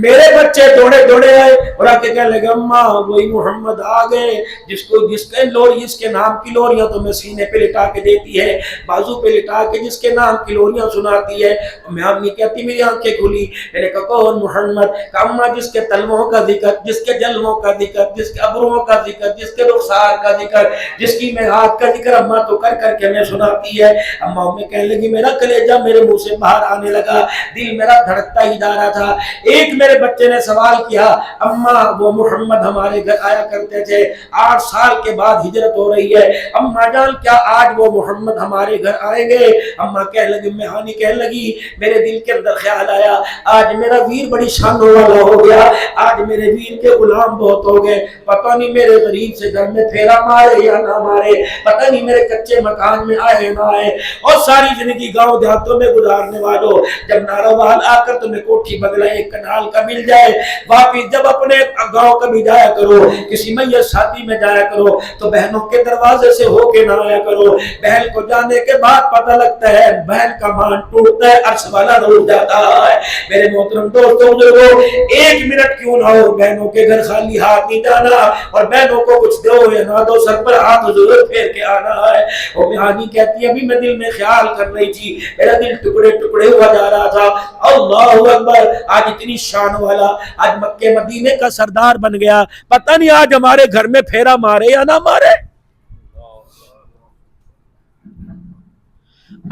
میرے بچے دوڑے دوڑے آئے اور آ کے کہنے لگے اماں وہی محمد آ گئے، جس کے نام کی لوریاں تمہیں سینے پہ لٹا کے دیتی ہے، بازو پہ لٹا کے جس کے نام کی لوریاں سناتی ہے۔ میں امی کہتی میری آنکھیں کھلی، میں نے کہا کون محمد؟ کہا اماں جس کے تلووں کا ذکر، جس کے جلووں کا ذکر، جس کے ابروؤں کا ذکر، جس کے رخسار کا ذکر، جس کی میعاد کا ذکر اماں تو کر کر کے ہمیں سناتی ہے۔ اماں میں کہنے لگی میرا کلیجہ میرے منہ سے باہر آنے لگا، دل میرا دھڑکتا ہی جا رہا تھا۔ ایک میرے بچے نے سوال کیا اماں وہ محمد ہمارے گھر آیا کرتے تھے، 8 سال کے بعد ہجرت ہو رہی ہے، اماں جان کیا آج وہ محمد ہمارے گھر آئیں گے؟ اماں کہنے لگی مہانی کہنے لگی میرے دل کے اندر خیال آیا آج میرا ویر بڑی شانوں والا ہو گیا، آج میرے ویر کے غلام بہت ہو گئے، پتہ نہیں میرے غریب سے گھر میں پھیرا مارے یا نہ مارے، پتہ نہیں میرے کچے مکان میں آئے نہ آئے، اور ساری زندگی گاؤں دیہاتوں میں گزارنے والوں جب ناروال آ کر تمہیں کوٹھی بنگلہ 1 کنال کا مل جائے، واپس جب اپنے گاؤں کبھی جایا کرو، کسی میت شادی میں جایا کرو تو بہنوں کے دروازے سے ہو کے نہ آیا کرو، بہن کو جانے کے بعد پتہ لگتا ہے بہن کا مان ٹوٹتا ہے، عرش والا روٹ جاتا ہے۔ میرے محترم دوستوں بزرگوں، 1 منٹ کیوں نہ ہو بہنوں کے گھر خالی ہاتھ نہیں جانا، اور بہنوں کو کچھ دو یا نہ دو سر پر ہاتھ ضرور پھیر کے آنا ہے۔ وہ میانی کہتی ہے ابھی میں دل میں خیال کر رہی تھی، میرا دل ٹکڑے ٹکڑے ہوا جا رہا تھا۔ اللہ اکبر، آج اتنی شان والا، آج مکے مدینے کا سردار بن گیا، پتہ نہیں آج ہمارے گھر میں پھیرا مارے یا نہ مارے۔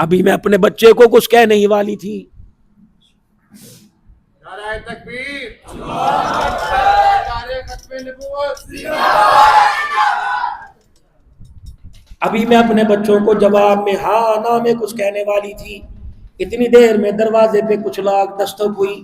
ابھی میں اپنے بچے کو کچھ کہنے ہی والی تھی، نعرہ تکبیر، نعرہ ختم نبوت، ابھی میں اپنے بچوں کو جواب میں ہاں نہ میں کچھ کہنے والی تھی، اتنی دیر میں دروازے پہ کچھ لاکھ دستک ہوئی۔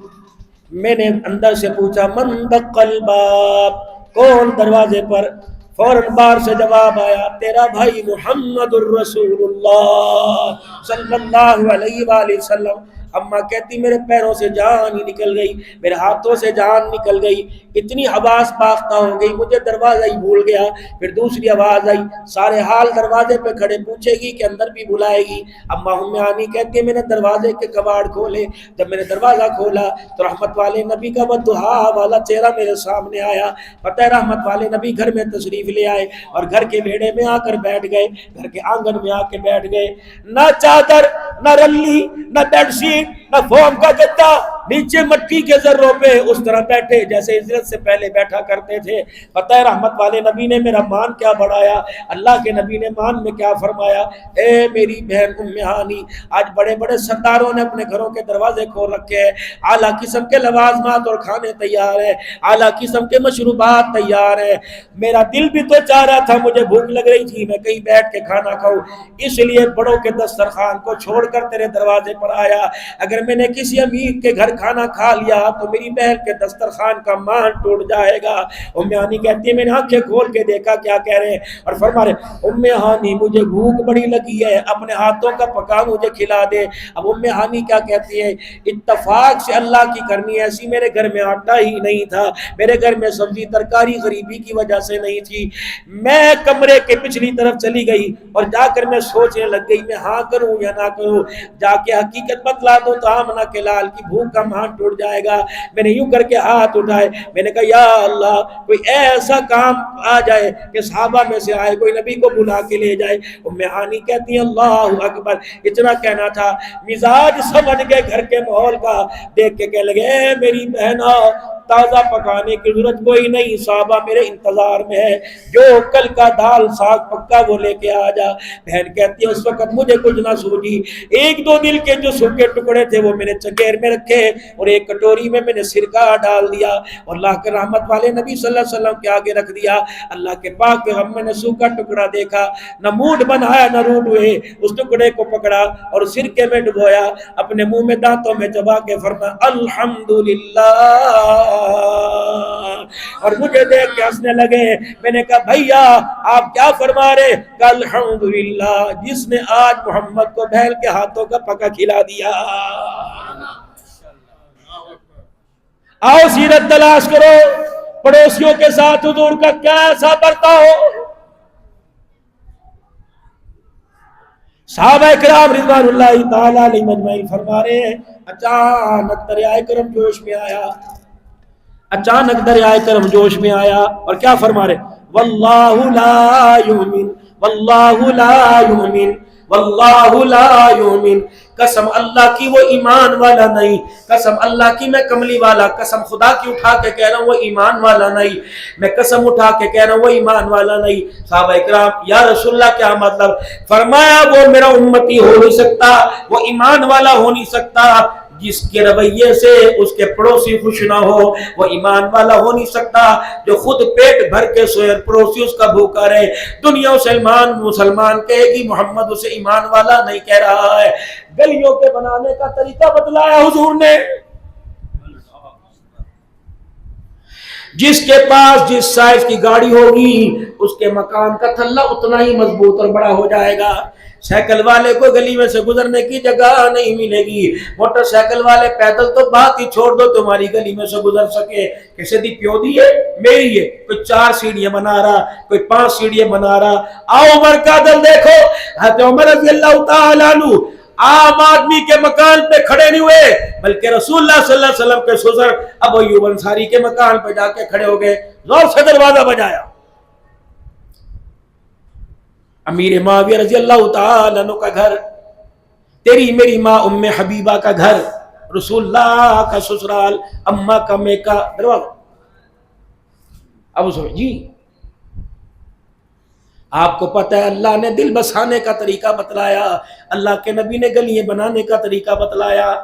میں نے اندر سے پوچھا من دق الباب، کون دروازے پر؟ فوراً باہر سے جواب آیا تیرا بھائی محمد الرسول اللہ صلی اللہ علیہ وآلہ وسلم۔ اماں کہتی میرے پیروں سے جان ہی نکل گئی، میرے ہاتھوں سے جان نکل گئی، اتنی حواس باختہ ہو گئی، مجھے دروازہ ہی بھول گیا۔ پھر دوسری آواز آئی، سارے حال دروازے پہ کھڑے، پوچھے گی کہ اندر بھی بلائے گی؟ اماں ہمیانی کہتی ہے میں نے دروازے کے کباڑ کھولے، جب میں نے دروازہ کھولا تو رحمت والے نبی کا بددعا والا چہرہ میرے سامنے آیا۔ پتہ ہے رحمت والے نبی گھر میں تشریف لے آئے اور گھر کے ویڑے میں آ کر بیٹھ گئے، گھر کے آنگن میں آ کے بیٹھ گئے، نہ چادر، نہ رلی، نہ بیڈ شیٹ، نہ فوم کا گدا، نیچے مٹی کے ذروں پہ اس طرح بیٹھے جیسے ہجرت سے پہلے بیٹھا کرتے تھے. پتہ ہے رحمت والے نبی نے میرا مان کیا بڑھایا؟ اللہ کے نبی نے مان میں کیا فرمایا؟ اے میری بہن ام ہانی، آج بڑے بڑے سرداروں نے اپنے گھروں کے دروازے کھول رکھے ہیں، اعلیٰ قسم کے لوازمات اور کھانے تیار ہیں، اعلیٰ قسم کے مشروبات تیار ہیں. میرا دل بھی تو چاہ رہا تھا، مجھے بھوک لگ رہی تھی، میں کہیں بیٹھ کے کھانا کھاؤں، اس لیے بڑوں کے دسترخوان کو چھوڑ کر تیرے دروازے پر آیا. اگر میں نے کسی امیر کے گھر کھانا کھا لیا تو میری بہن کے دسترخوان کا مان ٹوٹ جائے گا. ام ہانی کہتی ہے میں نے آنکھیں کھول کے دیکھا کیا کہہ رہے ہیں، اور فرما رہے ام ہانی مجھے بھوک بڑی لگی ہے، اپنے ہاتھوں کا پکا مجھے کھلا دے. اب ام ہانی کیا کہتی ہے؟ اتفاق سے اللہ کی کرنی ایسی، میرے گھر میں آٹا ہی نہیں تھا، میرے گھر میں سبزی ترکاری غریبی کی وجہ سے نہیں تھی. میں کمرے کے پچھلی طرف چلی گئی اور جا کر میں سوچنے لگ گئی میں ہاں کروں یا نہ کروں. جا کے حقیقت بتلا دو تو آمنہ کے لال کی بھوک کا مان ٹوٹ جائے گا. میں نے یوں کر کے ہاتھ اٹھائے، میں نے کہا یا اللہ کوئی ایسا کام آ جائے کہ صحابہ میں سے آئے، کوئی نبی کو بلا کے لے جائے. ام ہانی کہتی ہیں اللہ اکبر، اتنا کہنا تھا مزاج سمجھ گئے گھر کے ماحول کا، دیکھ کے کہنے لگے اے میری بہنا تازہ پکانے کی ضرورت کوئی نہیں، صحابہ میرے انتظار میں ہے، جو کل کا دال ساگ پکا وہ لے کے آ جا. بہن کہتی ہے اس وقت مجھے کچھ نہ سوجی، ایک دو دل کے جو سوکھے ٹکڑے تھے وہ میں نے چکیر میں رکھے اور ایک کٹوری میں نے سرکہ ڈال دیا اور اللہ کے رحمت والے نبی صلی اللہ علیہ وسلم کے آگے رکھ دیا. اللہ کے پاک پیغمبر نے سوکھا ٹکڑا دیکھا، نہ موڈ بنایا نہ روٹ ہوئے، اس ٹکڑے کو پکڑا اور سرکے میں ڈبویا، اپنے منہ میں دانتوں میں چبا کے فرمایا الحمدللہ، اور مجھے دیکھ کے ہنسنے لگے. میں نے کہا بھیا آپ کیا فرما رہے؟ کہ الحمدللہ جس نے آج محمد کو بیل کے ہاتھوں کا پکا کھلا دیا. آؤ سیرت تلاش کرو، پڑوسیوں کے ساتھ حضور کا کیسا برتاؤ. صحابہ کرام رضوان اللہ تعالی علیہم اجمعین فرما رہے ہیں اچانک دریائے کرم جوش میں آیا، اچانک دریائے کرم جوش میں آیا اور کیا فرما رہے؟ واللہ لا یؤمن، واللہ لا یؤمن، واللہ لا یؤمن، قسم اللہ کی وہ ایمان والا نہیں، قسم اللہ کی میں کملی والا، قسم خدا کی اٹھا کے کہہ رہا ہوں وہ ایمان والا نہیں، میں قسم اٹھا کے کہہ رہا ہوں وہ ایمان والا نہیں. صحابہ اکرام یا رسول اللہ کیا مطلب؟ فرمایا وہ میرا امتی ہو نہیں سکتا، وہ ایمان والا ہو نہیں سکتا جس کے رویے سے اس کے پڑوسی خوش نہ ہو، وہ ایمان والا ہو نہیں سکتا جو خود پیٹ بھر کے سوئے اور پڑوسی اس کا بھوکا رہے. دنیا مسلمان کہے گی محمد اسے ایمان والا نہیں کہہ رہا ہے. گلیوں کے بنانے کا طریقہ بتلایا حضور نے، جس کے پاس جس سائز کی گاڑی ہوگی اس کے مکان کا تھلہ اتنا ہی مضبوط اور بڑا ہو جائے گا. سائیکل والے کو گلی میں سے گزرنے کی جگہ نہیں ملے گی، موٹر سائیکل والے پیدل تو بات ہی چھوڑ دو تمہاری گلی میں سے گزر سکے. کسی دی پیو دی ہے میری ہے، کوئی 4 سیڑھیاں بنا رہا، کوئی 5 سیڑھیاں بنا رہا. آؤ عمر کا عدل دیکھو، حضرت عمر رضی اللہ تعالیٰ عنہ عام آدمی کے مکان پہ کھڑے نہیں ہوئے بلکہ رسول اللہ صلی اللہ علیہ وسلم کے سسر ابو ایوب انصاری کے مکان پہ جا کے کھڑے ہو گئے، زور سے دروازہ بجایا. امیر معاویہ رضی اللہ تعالیٰ عنہ کا گھر، تیری میری ماں ام حبیبہ کا گھر، رسول اللہ کا سسرال، اماں کا میکا. دروازہ ابو سو جی آپ کو پتہ ہے اللہ نے دل بسانے کا طریقہ بتلایا، اللہ کے نبی نے گلیاں بنانے کا طریقہ بتلایا.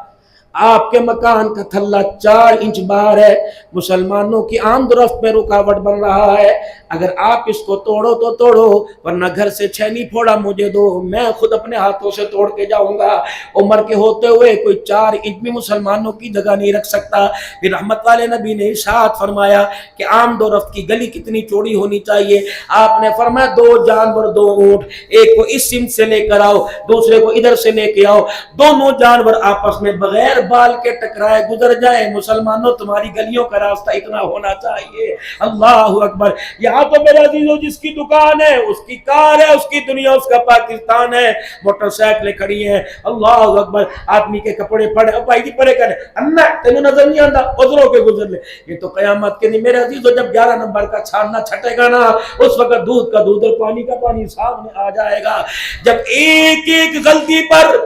آپ کے مکان کا تھلہ 4 انچ باہر ہے، مسلمانوں کی آمد و رفت میں رکاوٹ بن رہا ہے. اگر آپ اس کو توڑو تو توڑو، ورنہ گھر سے چھینی پھوڑا مجھے دو، میں خود اپنے ہاتھوں سے توڑ کے جاؤں گا. عمر کے ہوتے ہوئے کوئی 4 انچ بھی مسلمانوں کی جگہ نہیں رکھ سکتا. پھر رحمت والے نبی نے ارشاد فرمایا کہ آمد و رفت کی گلی کتنی چوڑی ہونی چاہیے. آپ نے فرمایا 2 جانور 2 اونٹ، ایک کو اس سمت سے لے کر آؤ، دوسرے کو ادھر سے لے کے آؤ، دونوں جانور آپس میں بغیر بال کے ٹکرائے گزر جائے. مسلمانوں تمہاری گلیوں کا راستہ اتنا ہونا چاہیے. اللہ اکبر. یہاں تو میرے عزیزوں جس کی دکان ہے، اس کی کار ہے، اس کی دنیا، اس کا پاکستان ہے، موٹر سائیکلیں کھڑی ہیں. اللہ اکبر. آدمی کے کپڑے پڑے، بھائی جی پڑے کرے، انا تینوں نظر نہیں آتا، ادھروں کے گزر لے. یہ تو قیامت کے دن میرے عزیزوں جب 11 نمبر کا چھاننا چھٹے گا نا، اس وقت دودھ کا دودھ اور پانی کا پانی سامنے آ جائے گا. جب ایک ایک غلطی پر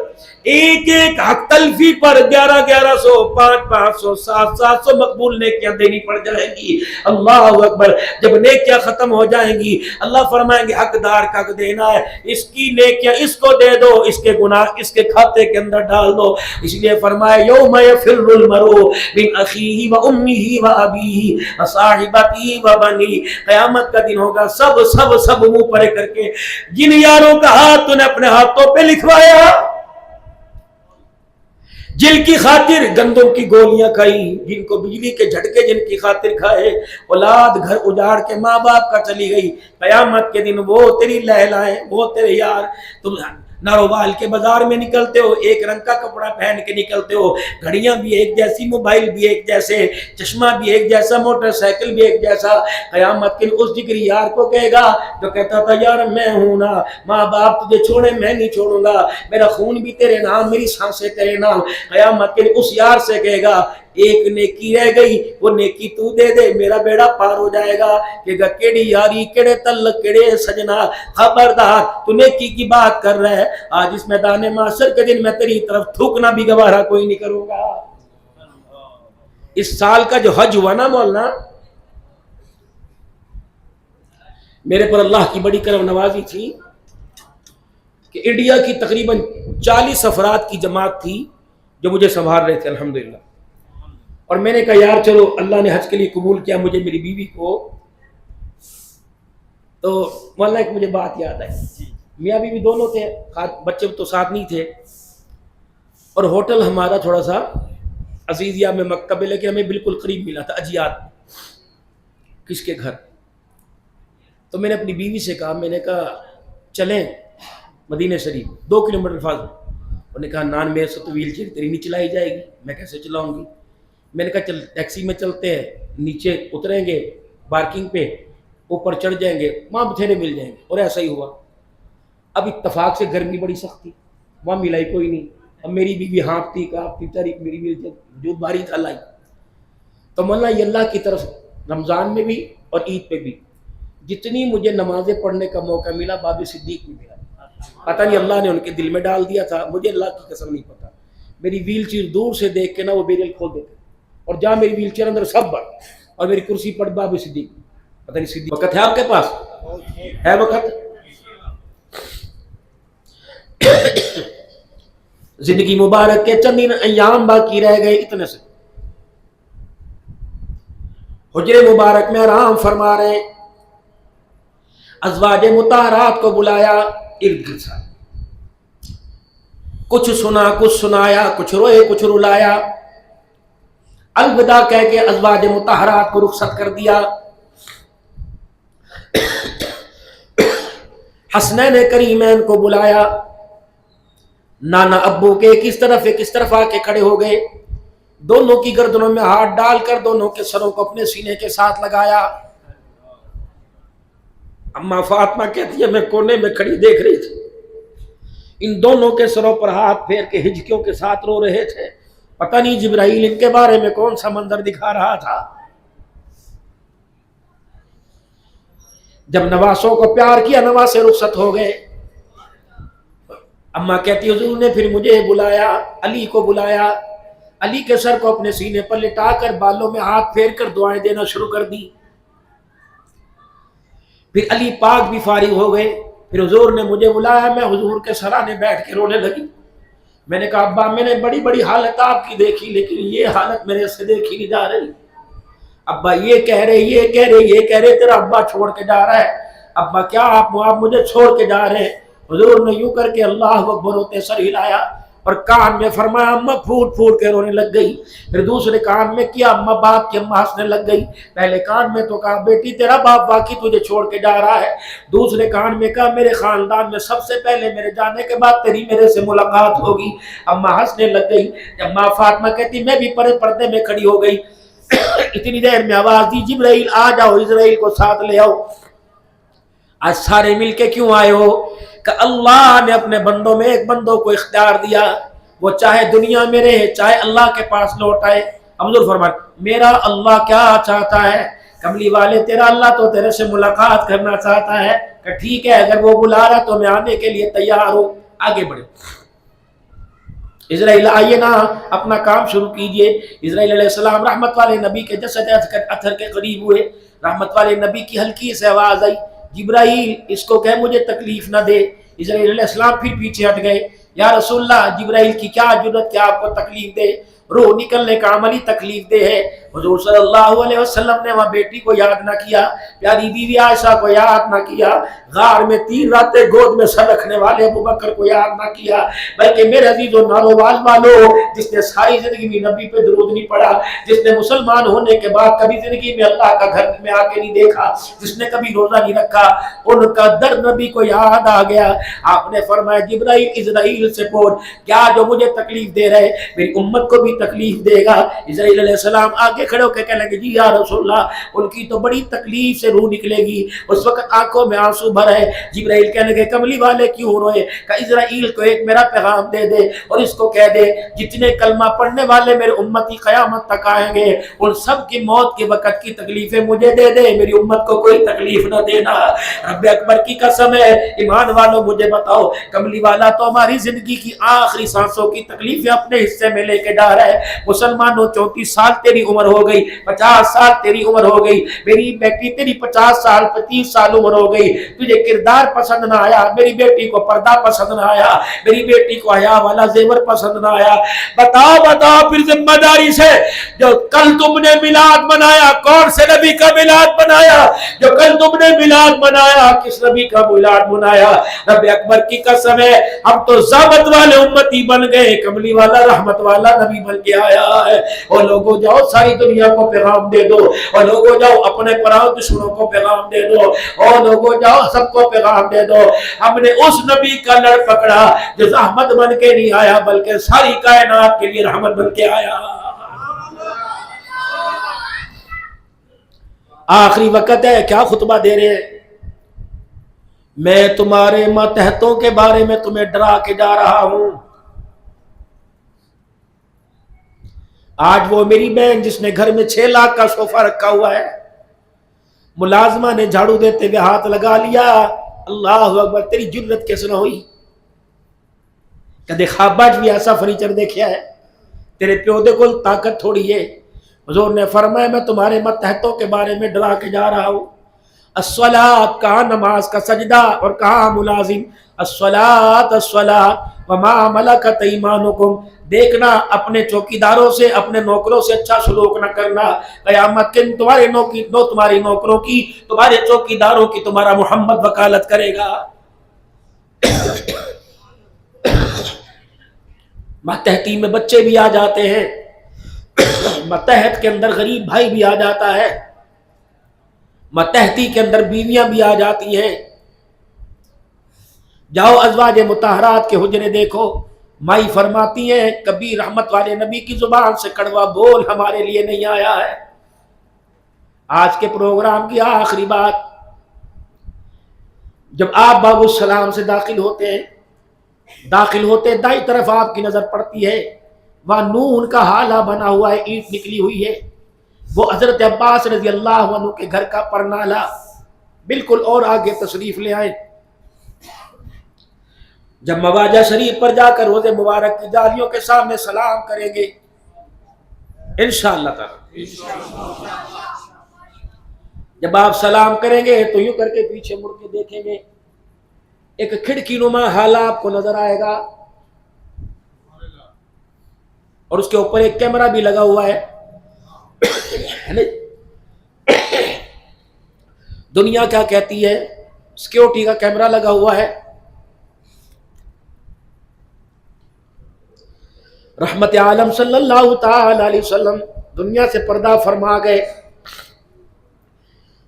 ایک ایک حق تلفی پر 1100 500 700 مقبول نیکیاں دینی پڑ جائیں گی. اللہ اکبر. جب نیکیاں ختم ہو جائیں گی اللہ فرمائیں گے حقدار کا حق دینا ہے, اس کی نیکیاں اس کو دے دو, اس کے گناہ اس کے کھاتے کے اندر ڈال دو. اس لیے فرمایا یوم یفر المرء من اخیہ و امہ و ابیہ و صاحبتہ و بنیہ. قیامت کا دن ہوگا, سب سب سب منہ پرے کر کے, جن یاروں کا ہاتھ تو نے اپنے ہاتھوں پہ لکھوایا, جن کی خاطر گندم کی گولیاں کھائی, جن کو بجلی کے جھٹکے جن کی خاطر کھائے, اولاد گھر اجاڑ کے ماں باپ کا چلی گئی, قیامت کے دن وہ تیری لہلائیں, وہ تیرے یار. تم ناروال کے بازار میں نکلتے ہو, ایک رنگ کا کپڑا پہن کے نکلتے ہو, گھڑیاں بھی ایک جیسی, موبائل بھی ایک جیسے, چشمہ بھی ایک جیسا, موٹر سائیکل بھی ایک جیسا. قیامت کے اس جگری یار کو کہے گا جو کہتا تھا یار میں ہوں نا, ماں باپ تجھے چھوڑے میں نہیں چھوڑوں گا, میرا خون بھی تیرے نام, میری سانسیں تیرے نام. قیامت کے اس یار سے کہے گا ایک نیکی رہ گئی, وہ نیکی تو دے دے, میرا بیڑا پار ہو جائے گا. کہ گا کیڑی یاری, کیڑے تعلق, کیڑے سجنا, خبردار تو نیکی کی بات کر رہا ہے. آج اس میدان معاشر کے دن میں تیری طرف تھوکنا بھی گوارا کوئی نہیں کروں گا. اس سال کا جو حج ہوا نا مولانا, میرے پر اللہ کی بڑی کرم نوازی تھی کہ انڈیا کی تقریباً 40 افراد کی جماعت تھی جو مجھے سنبھال رہے تھے الحمدللہ. اور میں نے کہا یار چلو اللہ نے حج کے لیے قبول کیا مجھے, میری بیوی کو. تو مولانا ایک مجھے بات یاد آئی, میاں بیوی دونوں تھے, بچے تو ساتھ نہیں تھے, اور ہوٹل ہمارا تھوڑا سا عزیزیہ میں مکتب ہے, لیکن ہمیں بالکل قریب ملا تھا اجیات کس کے گھر. تو میں نے اپنی بیوی سے کہا, میں نے کہا چلیں مدینہ شریف 2 کلومیٹر فاضل. انہوں نے کہا نان میرے سے تو ویل چیئر تیری نہیں چلائی جائے گی. میں کیسے چلاؤں گی؟ میں نے کہا چل ٹیکسی میں چلتے ہیں, نیچے اتریں گے پارکنگ پہ, اوپر چڑھ جائیں گے, وہاں بتھیرے مل جائیں گے. اور ایسا ہی ہوا. اب اتفاق سے گرمی بڑی سخت تھی, وہاں ملائی کوئی نہیں. اب میری بیوی ہانپتی کانپتی تاریخ, میری بیوی جو باری تھا لائی. تو مولانا یہ اللہ کی طرف رمضان میں بھی اور عید پہ بھی جتنی مجھے نمازیں پڑھنے کا موقع ملا باب صدیق میں ملا. پتہ نہیں اللہ نے ان کے دل میں ڈال دیا تھا, مجھے اللہ کی قسم نہیں پتا. میری ویل چیئر دور سے دیکھ کے نا وہ بیریل کھول دیتے, اور جہاں میری ویل چیئر اندر سب بڑھ, اور میری کرسی پر باب صدیق. پتہ نہیں صدیق وقت ہے آپ کے پاس, ہے وقت؟ زندگی مبارک کے چند ایام باقی رہ گئے, اتنے سے حجرے مبارک میں آرام فرما رہے. ازواج مطہرات کو بلایا ارد گرد, کچھ سنا کچھ سنایا, کچھ روئے کچھ رلایا. الوداع کہہ کے ازواج مطہرات کو رخصت کر دیا. حسنین کریمین کو بلایا, نانا ابو کے ایک اس طرف آ کے کھڑے ہو گئے, دونوں کی گردنوں میں ہاتھ ڈال کر دونوں کے سروں کو اپنے سینے کے ساتھ لگایا. اما فاطمہ کہتی ہے میں کونے میں کھڑی دیکھ رہی تھی, ان دونوں کے سروں پر ہاتھ پھیر کے ہجکیوں کے ساتھ رو رہے تھے. پتہ نہیں جبرائیل ان کے بارے میں کون سا منظر دکھا رہا تھا. جب نواسوں کو پیار کیا نواسے رخصت ہو گئے. اما کہتی حضور نے پھر مجھے بلایا, علی کو بلایا, علی کے سر کو اپنے سینے پر لٹا کر بالوں میں ہاتھ پھیر کر دعائیں دینا شروع کر دی. پھر علی پاک بھی فارغ ہو گئے. پھر حضور نے مجھے بلایا, میں حضور کے سرانے بیٹھ کے رونے لگی. میں نے کہا ابا میں نے بڑی بڑی حالت آپ کی دیکھی, لیکن یہ حالت میرے سے دیکھی نہیں جا رہی. ابا یہ کہہ رہے تیرا ابا چھوڑ کے جا رہا ہے. ابا کیا آپ مجھے چھوڑ کے جا رہے ہیں؟ حضور نے یوں کر کے اللہ اکبر ہوتے سر ہلایا اور کان میں فرمایا, اماں پھوٹ پھوٹ کے رونے لگ گئی. پھر دوسرے کان میں کیا, اماں باپ کی اماں ہنسنے لگ گئی. پہلے کان میں تو کہا بیٹی تیرا باپ واقعی تجھے چھوڑ کے جا رہا ہے. دوسرے کان میں کہا میرے خاندان میں سب سے پہلے میرے جانے کے بعد تیری میرے سے ملاقات ہوگی. اماں ہنسنے لگ گئی. اماں فاطمہ کہتی میں بھی پردے میں کھڑی ہو گئی. اتنی دیر میں آواز دی جبرائیل آ جاؤ, اسرائیل کو ساتھ لے آؤ. آج سارے مل کے کیوں آئے ہو؟ کہ اللہ نے اپنے بندوں میں ایک بندوں کو اختیار دیا, وہ چاہے دنیا میں رہے چاہے اللہ کے پاس لوٹ آئے. حضور فرمائے میرا اللہ کیا چاہتا ہے؟ کملی والے تیرا اللہ تو تیرے سے ملاقات کرنا چاہتا ہے. کہ ٹھیک ہے اگر وہ بلا رہا تو میں آنے کے لیے تیار ہوں. آگے بڑھے. اسرائیل آئیے نا اپنا کام شروع کیجئے۔ اسرائیل علیہ السلام رحمت والے نبی کے جسد اطہر کے قریب ہوئے، رحمت والے نبی کی ہلکی سے آواز آئی، جبرائیل اس کو کہ مجھے تکلیف نہ دے۔ اسرائیل علیہ السلام پھر پیچھے ہٹ گئے، یا رسول اللہ جبرائیل کی کیا جرت کہ آپ کو تکلیف دے، روح نکلنے کا عملی تکلیف دے ہے۔ حضور صلی اللہ علیہ وسلم نے وہاں بیٹی کو یاد نہ کیا، پیاری بیوی عائشہ کو یاد نہ کیا، غار میں 3 راتیں گود میں سر رکھنے والے ابو بکر کو یاد نہ کیا، بلکہ میرے عزیز و ناروال والو، جس نے ساری زندگی میں نبی پہ درود نہیں پڑھا، جس نے مسلمان ہونے کے بعد کبھی زندگی میں اللہ کا گھر میں آ کے نہیں دیکھا، جس نے کبھی روزہ نہیں رکھا، ان کا درد نبی کو یاد آ گیا۔ آپ نے فرمایا جبرائیل اسرائیل سے پوچھ، کیا جو مجھے تکلیف دے رہے میری امت کو بھی تکلیف دے گا؟ اسرائیل علیہ السلام آگے کھڑے ہو کے کہنے لگے جی یا رسول اللہ ان کی تو بڑی تکلیف سے روح نکلے گی، اس وقت آنکھوں میں آنسو بھر ہے۔ جبرائیل کہنے لگے کملی والے کیوں روئے؟ کہ اسرائیل کو ایک میرا پیغام دے دے اور اس کو کہہ دے جتنے کلمہ پڑھنے والے میرے امتی قیامت تک آئیں گے ان سب کی موت کے وقت کی تکلیفیں مجھے دے دے، میری امت کو کوئی تکلیف نہ دینا۔ رب اکبر کی قسم ہے ایمان والوں مجھے بتاؤ، کملی والا تو ہماری زندگی کی آخری سانسوں کی تکلیفیں اپنے حصے میں لے کے ڈا رہا ہے۔ مسلمانوں 34 سال تیری عمر ہو گئی، 50 سال تیری عمر ہو گئی، میری بیٹی تیری 50 سال 35 سال عمر ہو گئی، تجھے کردار پسند نہ آیا، میری بیٹی کو پردہ پسند نہ آیا، میری بیٹی کو حیا والا زیور پسند نہ آیا، بتاؤ پھر ذمہ داری سے جو کل تم نے میلاد منایا کون سے نبی کا میلاد منایا؟ جو کل تم نے میلاد منایا کس نبی کا میلاد منایا؟ رب اکبر کی قسم ہے ہم تو زامت والے امتی بن گئے، کملی والا رحمت والا نبی بن کے آیا ہے۔ اور لوگوں جاؤ ساری دنیا کو پیغام دے دو، اور لوگوں جاؤ اپنے پراؤ دشمنوں کو پیغام دے دو، اور لوگوں جاؤ سب کو پیغام دے دو ہم نے اس نبی کا لڑ پکڑا جو رحمت بن کے نہیں آیا بلکہ ساری کائنات کے لیے رحمت بن کے آیا۔ آخری وقت ہے، کیا خطبہ دے رہے ہیں؟ میں تمہارے ماتحتوں کے بارے میں تمہیں ڈرا کے جا رہا ہوں۔ آج وہ میری بہن جس نے گھر میں 6 لاکھ کا صوفہ رکھا ہوا ہے، ملازمہ نے جھاڑو دیتے ہوئے ہاتھ لگا لیا، اللہ اکبر تیری جرت کیسے نہ ہوئی؟ کدے خواباج بھی ایسا فرنیچر دیکھا ہے؟ تیرے پیو دے کول طاقت تھوڑی ہے۔ حضور نے فرمایا میں تمہارے ماتحتوں کے بارے میں ڈرا کے جا رہا ہوں۔ الصلاۃ، کہا نماز کا سجدہ اور کہا ملازم الصلاۃ الصلاۃ وما ملکت ایمانکم، دیکھنا اپنے چوکیداروں سے اپنے نوکروں سے اچھا سلوک نہ کرنا، قیامت کے تمہارے تمہاری نوکروں کی تمہارے چوکیداروں کی تمہارا محمد وکالت کرے گا۔ ماتحتی میں بچے بھی آ جاتے ہیں، ماتحت کے اندر غریب بھائی بھی آ جاتا ہے، ماتحتی کے اندر بیویاں بھی آ جاتی ہیں۔ جاؤ ازواج مطہرات کے حجرے دیکھو، مائی فرماتی ہیں کبھی رحمت والے نبی کی زبان سے کڑوا بول ہمارے لیے نہیں آیا ہے۔ آج کے پروگرام کی آخری بات، جب آپ باب السلام سے داخل ہوتے دائیں طرف آپ کی نظر پڑتی ہے، وہاں نون کا حالہ بنا ہوا ہے، اینٹ نکلی ہوئی ہے، وہ حضرت عباس رضی اللہ عنہ کے گھر کا پرنالہ، بالکل اور آگے تشریف لے آئے۔ جب مواجہ شریف پر جا کر روزے مبارک کی جالیوں کے سامنے سلام کریں گے انشاءاللہ تعالی، جب آپ سلام کریں گے تو یوں کر کے پیچھے مڑ کے دیکھیں گے، ایک کھڑکی نما حالہ آپ کو نظر آئے گا، اور اس کے اوپر ایک کیمرہ بھی لگا ہوا ہے۔ دنیا کیا کہتی ہے؟ سیکیورٹی کا کیمرہ لگا ہوا ہے۔ رحمت عالم صلی اللہ تعالی علیہ وسلم دنیا سے پردہ فرما گئے۔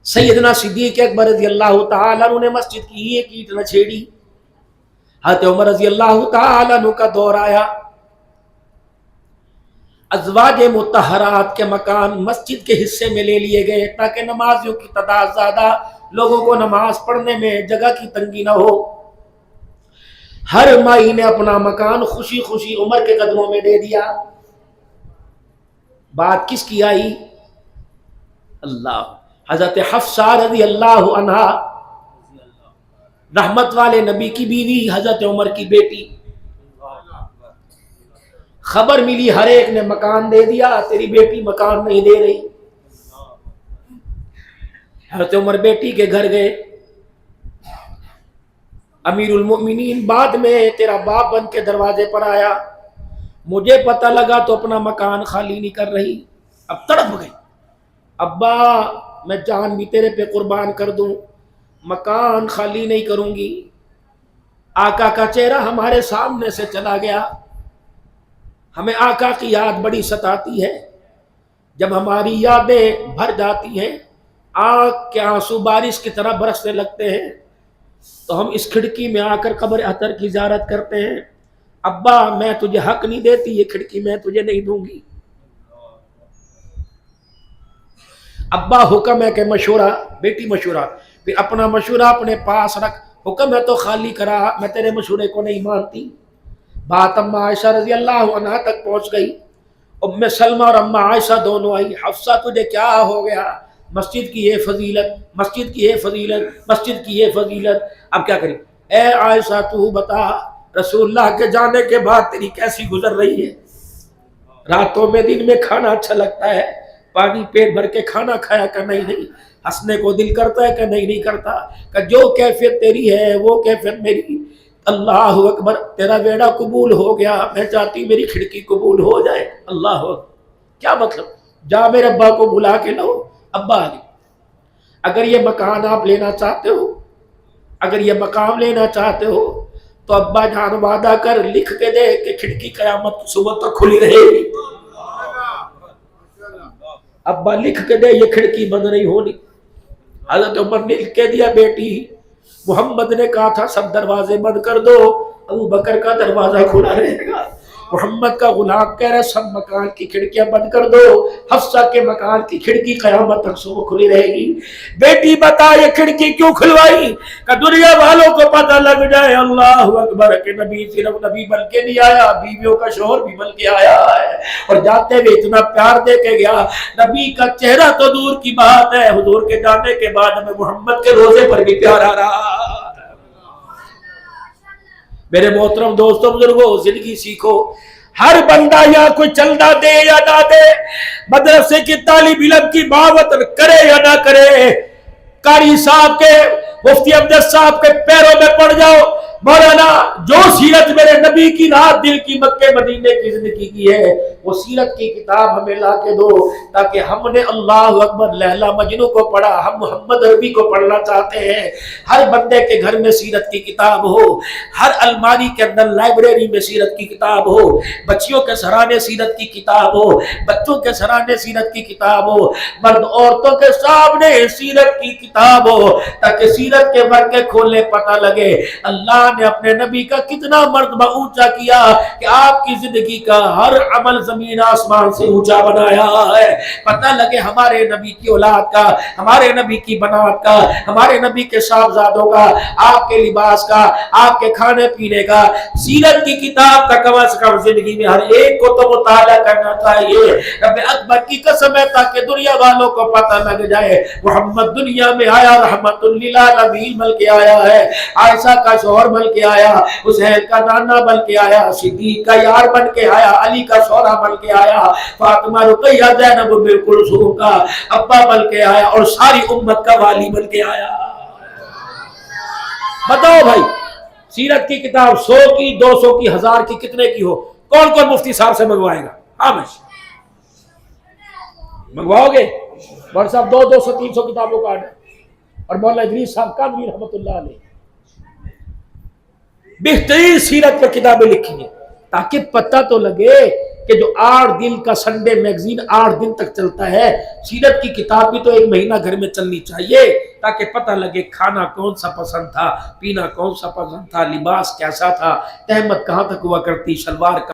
سیدنا صدیق اکبر رضی اللہ تعالی عنہ نے مسجد کی ایک اینٹ نہ چھیڑی۔ حضرت عمر رضی اللہ تعالی عنہ کا دور آیا، ازواج مطہرات کے مکان مسجد کے حصے میں لے لیے گئے تاکہ نمازیوں کی تعداد زیادہ، لوگوں کو نماز پڑھنے میں جگہ کی تنگی نہ ہو۔ ہر مائی نے اپنا مکان خوشی خوشی عمر کے قدموں میں دے دیا۔ بات کس کی آئی؟ اللہ، حضرت حفصہ رضی اللہ عنہا، رحمت والے نبی کی بیوی، حضرت عمر کی بیٹی۔ خبر ملی ہر ایک نے مکان دے دیا، تیری بیٹی مکان نہیں دے رہی۔ حضرت عمر بیٹی کے گھر گئے، امیر المؤمنین بعد میں تیرا باپ بن کے دروازے پر آیا، مجھے پتہ لگا تو اپنا مکان خالی نہیں کر رہی۔ اب تڑپ گئی، ابا میں جان بھی تیرے پہ قربان کر دوں، مکان خالی نہیں کروں گی۔ آقا کا چہرہ ہمارے سامنے سے چلا گیا، ہمیں آقا کی یاد بڑی ستاتی ہے، جب ہماری یادیں بھر جاتی ہیں، آنکھ کے آنسو بارش کی طرح برسنے لگتے ہیں، تو ہم اس کھڑکی میں آ کر قبر اطہر کی زیارت کرتے ہیں۔ ابا میں تجھے حق نہیں دیتی، یہ کھڑکی میں تجھے نہیں دوں گی۔ ابا حکم ہے کہ مشورہ، بیٹی مشورہ، پھر اپنا مشورہ اپنے پاس رکھ، حکم ہے تو خالی کرا، میں تیرے مشورے کو نہیں مانتی۔ بات اما عائشہ رضی اللہ عنہا تک پہنچ گئی، ام سلمہ اور اما عائشہ دونوں آئی، حفصہ تجھے کیا ہو گیا؟ مسجد کی یہ فضیلت، مسجد کی یہ فضیلت، مسجد کی یہ فضیلت، اب کیا کریں؟ اے عائشہ تو بتا، رسول اللہ کے جانے کے بعد تیری کیسی گزر رہی ہے؟ راتوں میں دن میں کھانا اچھا لگتا ہے، پانی پیٹ بھر کے کھانا کھایا کہ نہیں، ہنسنے کو دل کرتا ہے کہ نہیں کرتا، کہ جو کیفیت تیری ہے وہ کیفیت میری۔ اللہ اکبر، تیرا بیڑا قبول ہو گیا، میں چاہتی میری کھڑکی قبول ہو جائے۔ اللہ اکبر، کیا مطلب؟ جا میرے ابا کو بلا کے لاؤ۔ ابا آ گئے، اگر یہ مکان آپ لینا چاہتے ہو، اگر یہ مقام لینا چاہتے ہو تو ابا جان وعدہ کر لکھ کے دے کہ کھڑکی قیامت کی صبح تک کھلی رہے گی۔ ابا لکھ کے دے یہ کھڑکی بند نہیں ہونی۔ حضرت عمر نے لکھ کے دیا، بیٹی محمد نے کہا تھا سب دروازے بند کر دو، ابو بکر کا دروازہ کھلا رہے گا۔ محمد کا غلام کہہ رہا سب مکان کی کھڑکیاں بند کر دو، حفصہ کے مکان کی کھڑکی قیامت تک صبح کھلی رہے گی۔ بیٹی بتا یہ کھڑکی کیوں کھلوائی؟ کہ دنیا والوں کو پتہ لگ جائے اللہ اکبر کہ نبی صرف نبی بن کے نہیں آیا، بیویوں کا شوہر بھی بن کے آیا ہے، اور جاتے ہوئے اتنا پیار دے کے گیا۔ نبی کا چہرہ تو دور کی بات ہے، حضور کے جانے کے بعد ہمیں محمد کے روزے پر بھی پیار آ رہا۔ میرے محترم دوستوں بزرگوں، زندگی سیکھو۔ ہر بندہ یا کوئی چلنا دے یا نہ دے، مدرسے کی طالب علم کی دعوت کرے یا نہ کرے، قاری صاحب کے، مفتی امجد صاحب کے پیروں میں پڑ جاؤ، مولانا جو سیرت میرے نبی کی رات دل کی مکے مدینے کی زندگی کی ہے، وہ سیرت کی کتاب ہمیں لا کے دو، تاکہ ہم نے اللہ اکبر لیلا مجنوں کو پڑھا، ہم محمد عربی کو پڑھنا چاہتے ہیں۔ ہر بندے کے گھر میں سیرت کی کتاب ہو، ہر الماری کے اندر لائبریری میں سیرت کی کتاب ہو، بچیوں کے سرانے سیرت کی کتاب ہو، بچوں کے سرانے سیرت کی کتاب ہو، مرد عورتوں کے سامنے سیرت کی کتاب ہو، تاکہ سیرت کے برقے کھولنے پتہ لگے اللہ نے اپنے نبی کا کتنا مرتبہ اونچا کیا کہ آپ کی زندگی کا ہر عمل زمین آسمان سے اونچا بنایا ہے۔ پتہ لگے ہمارے نبی کی اولاد کا، ہمارے نبی کی بنات کا، ہمارے نبی کے صاحبزادوں کا، آپ کے لباس کا، آپ کے کھانے پینے کا، سیرت کی کتاب کا کم از کم زندگی میں ہر ایک کو تو مطالعہ کرنا چاہیے۔ رب اکبر کی قسم ہے تاکہ دنیا والوں کو پتہ لگ جائے محمد دنیا میں آیا رحمت للعالمین بن کے آیا ہے، عائشہ کا شوہر بن کے آیا، حسین کا نانا بن کے آیا، صدیق کا یار بن کے آیا، علی کا شوہر بن کے آیا، فاطمہ رقیہ زینب ام کلثوم کا ابا بن کے آیا، اور ساری امت کا والی بن کے آیا۔ بتاؤ بھائی، سیرت کی کتاب 100 کی، 200 کی، 1000 کی، کتنے کی ہو، کون کون مفتی صاحب سے منگوائے گا؟ آمش منگواؤ گے؟ بڑھ صاحب 200 300 کتابوں کا آرڈر، اور مولانا ادریس صاحب کانوی رحمت اللہ علیہ بہترین سیرت پہ کتابیں لکھی ہیں، تاکہ پتہ تو لگے کہ جو 8 دن کا سنڈے میگزین 8 دن تک چلتا ہے، سیرت کی کتاب بھی تو 1 مہینہ گھر میں چلنی چاہیے، تاکہ پتہ لگے کھانا کون سا پسند تھا، پینا کون سا پسند تھا، لباس کیسا تھا، تہمت کہاں تک ہوا کرتی، شلوار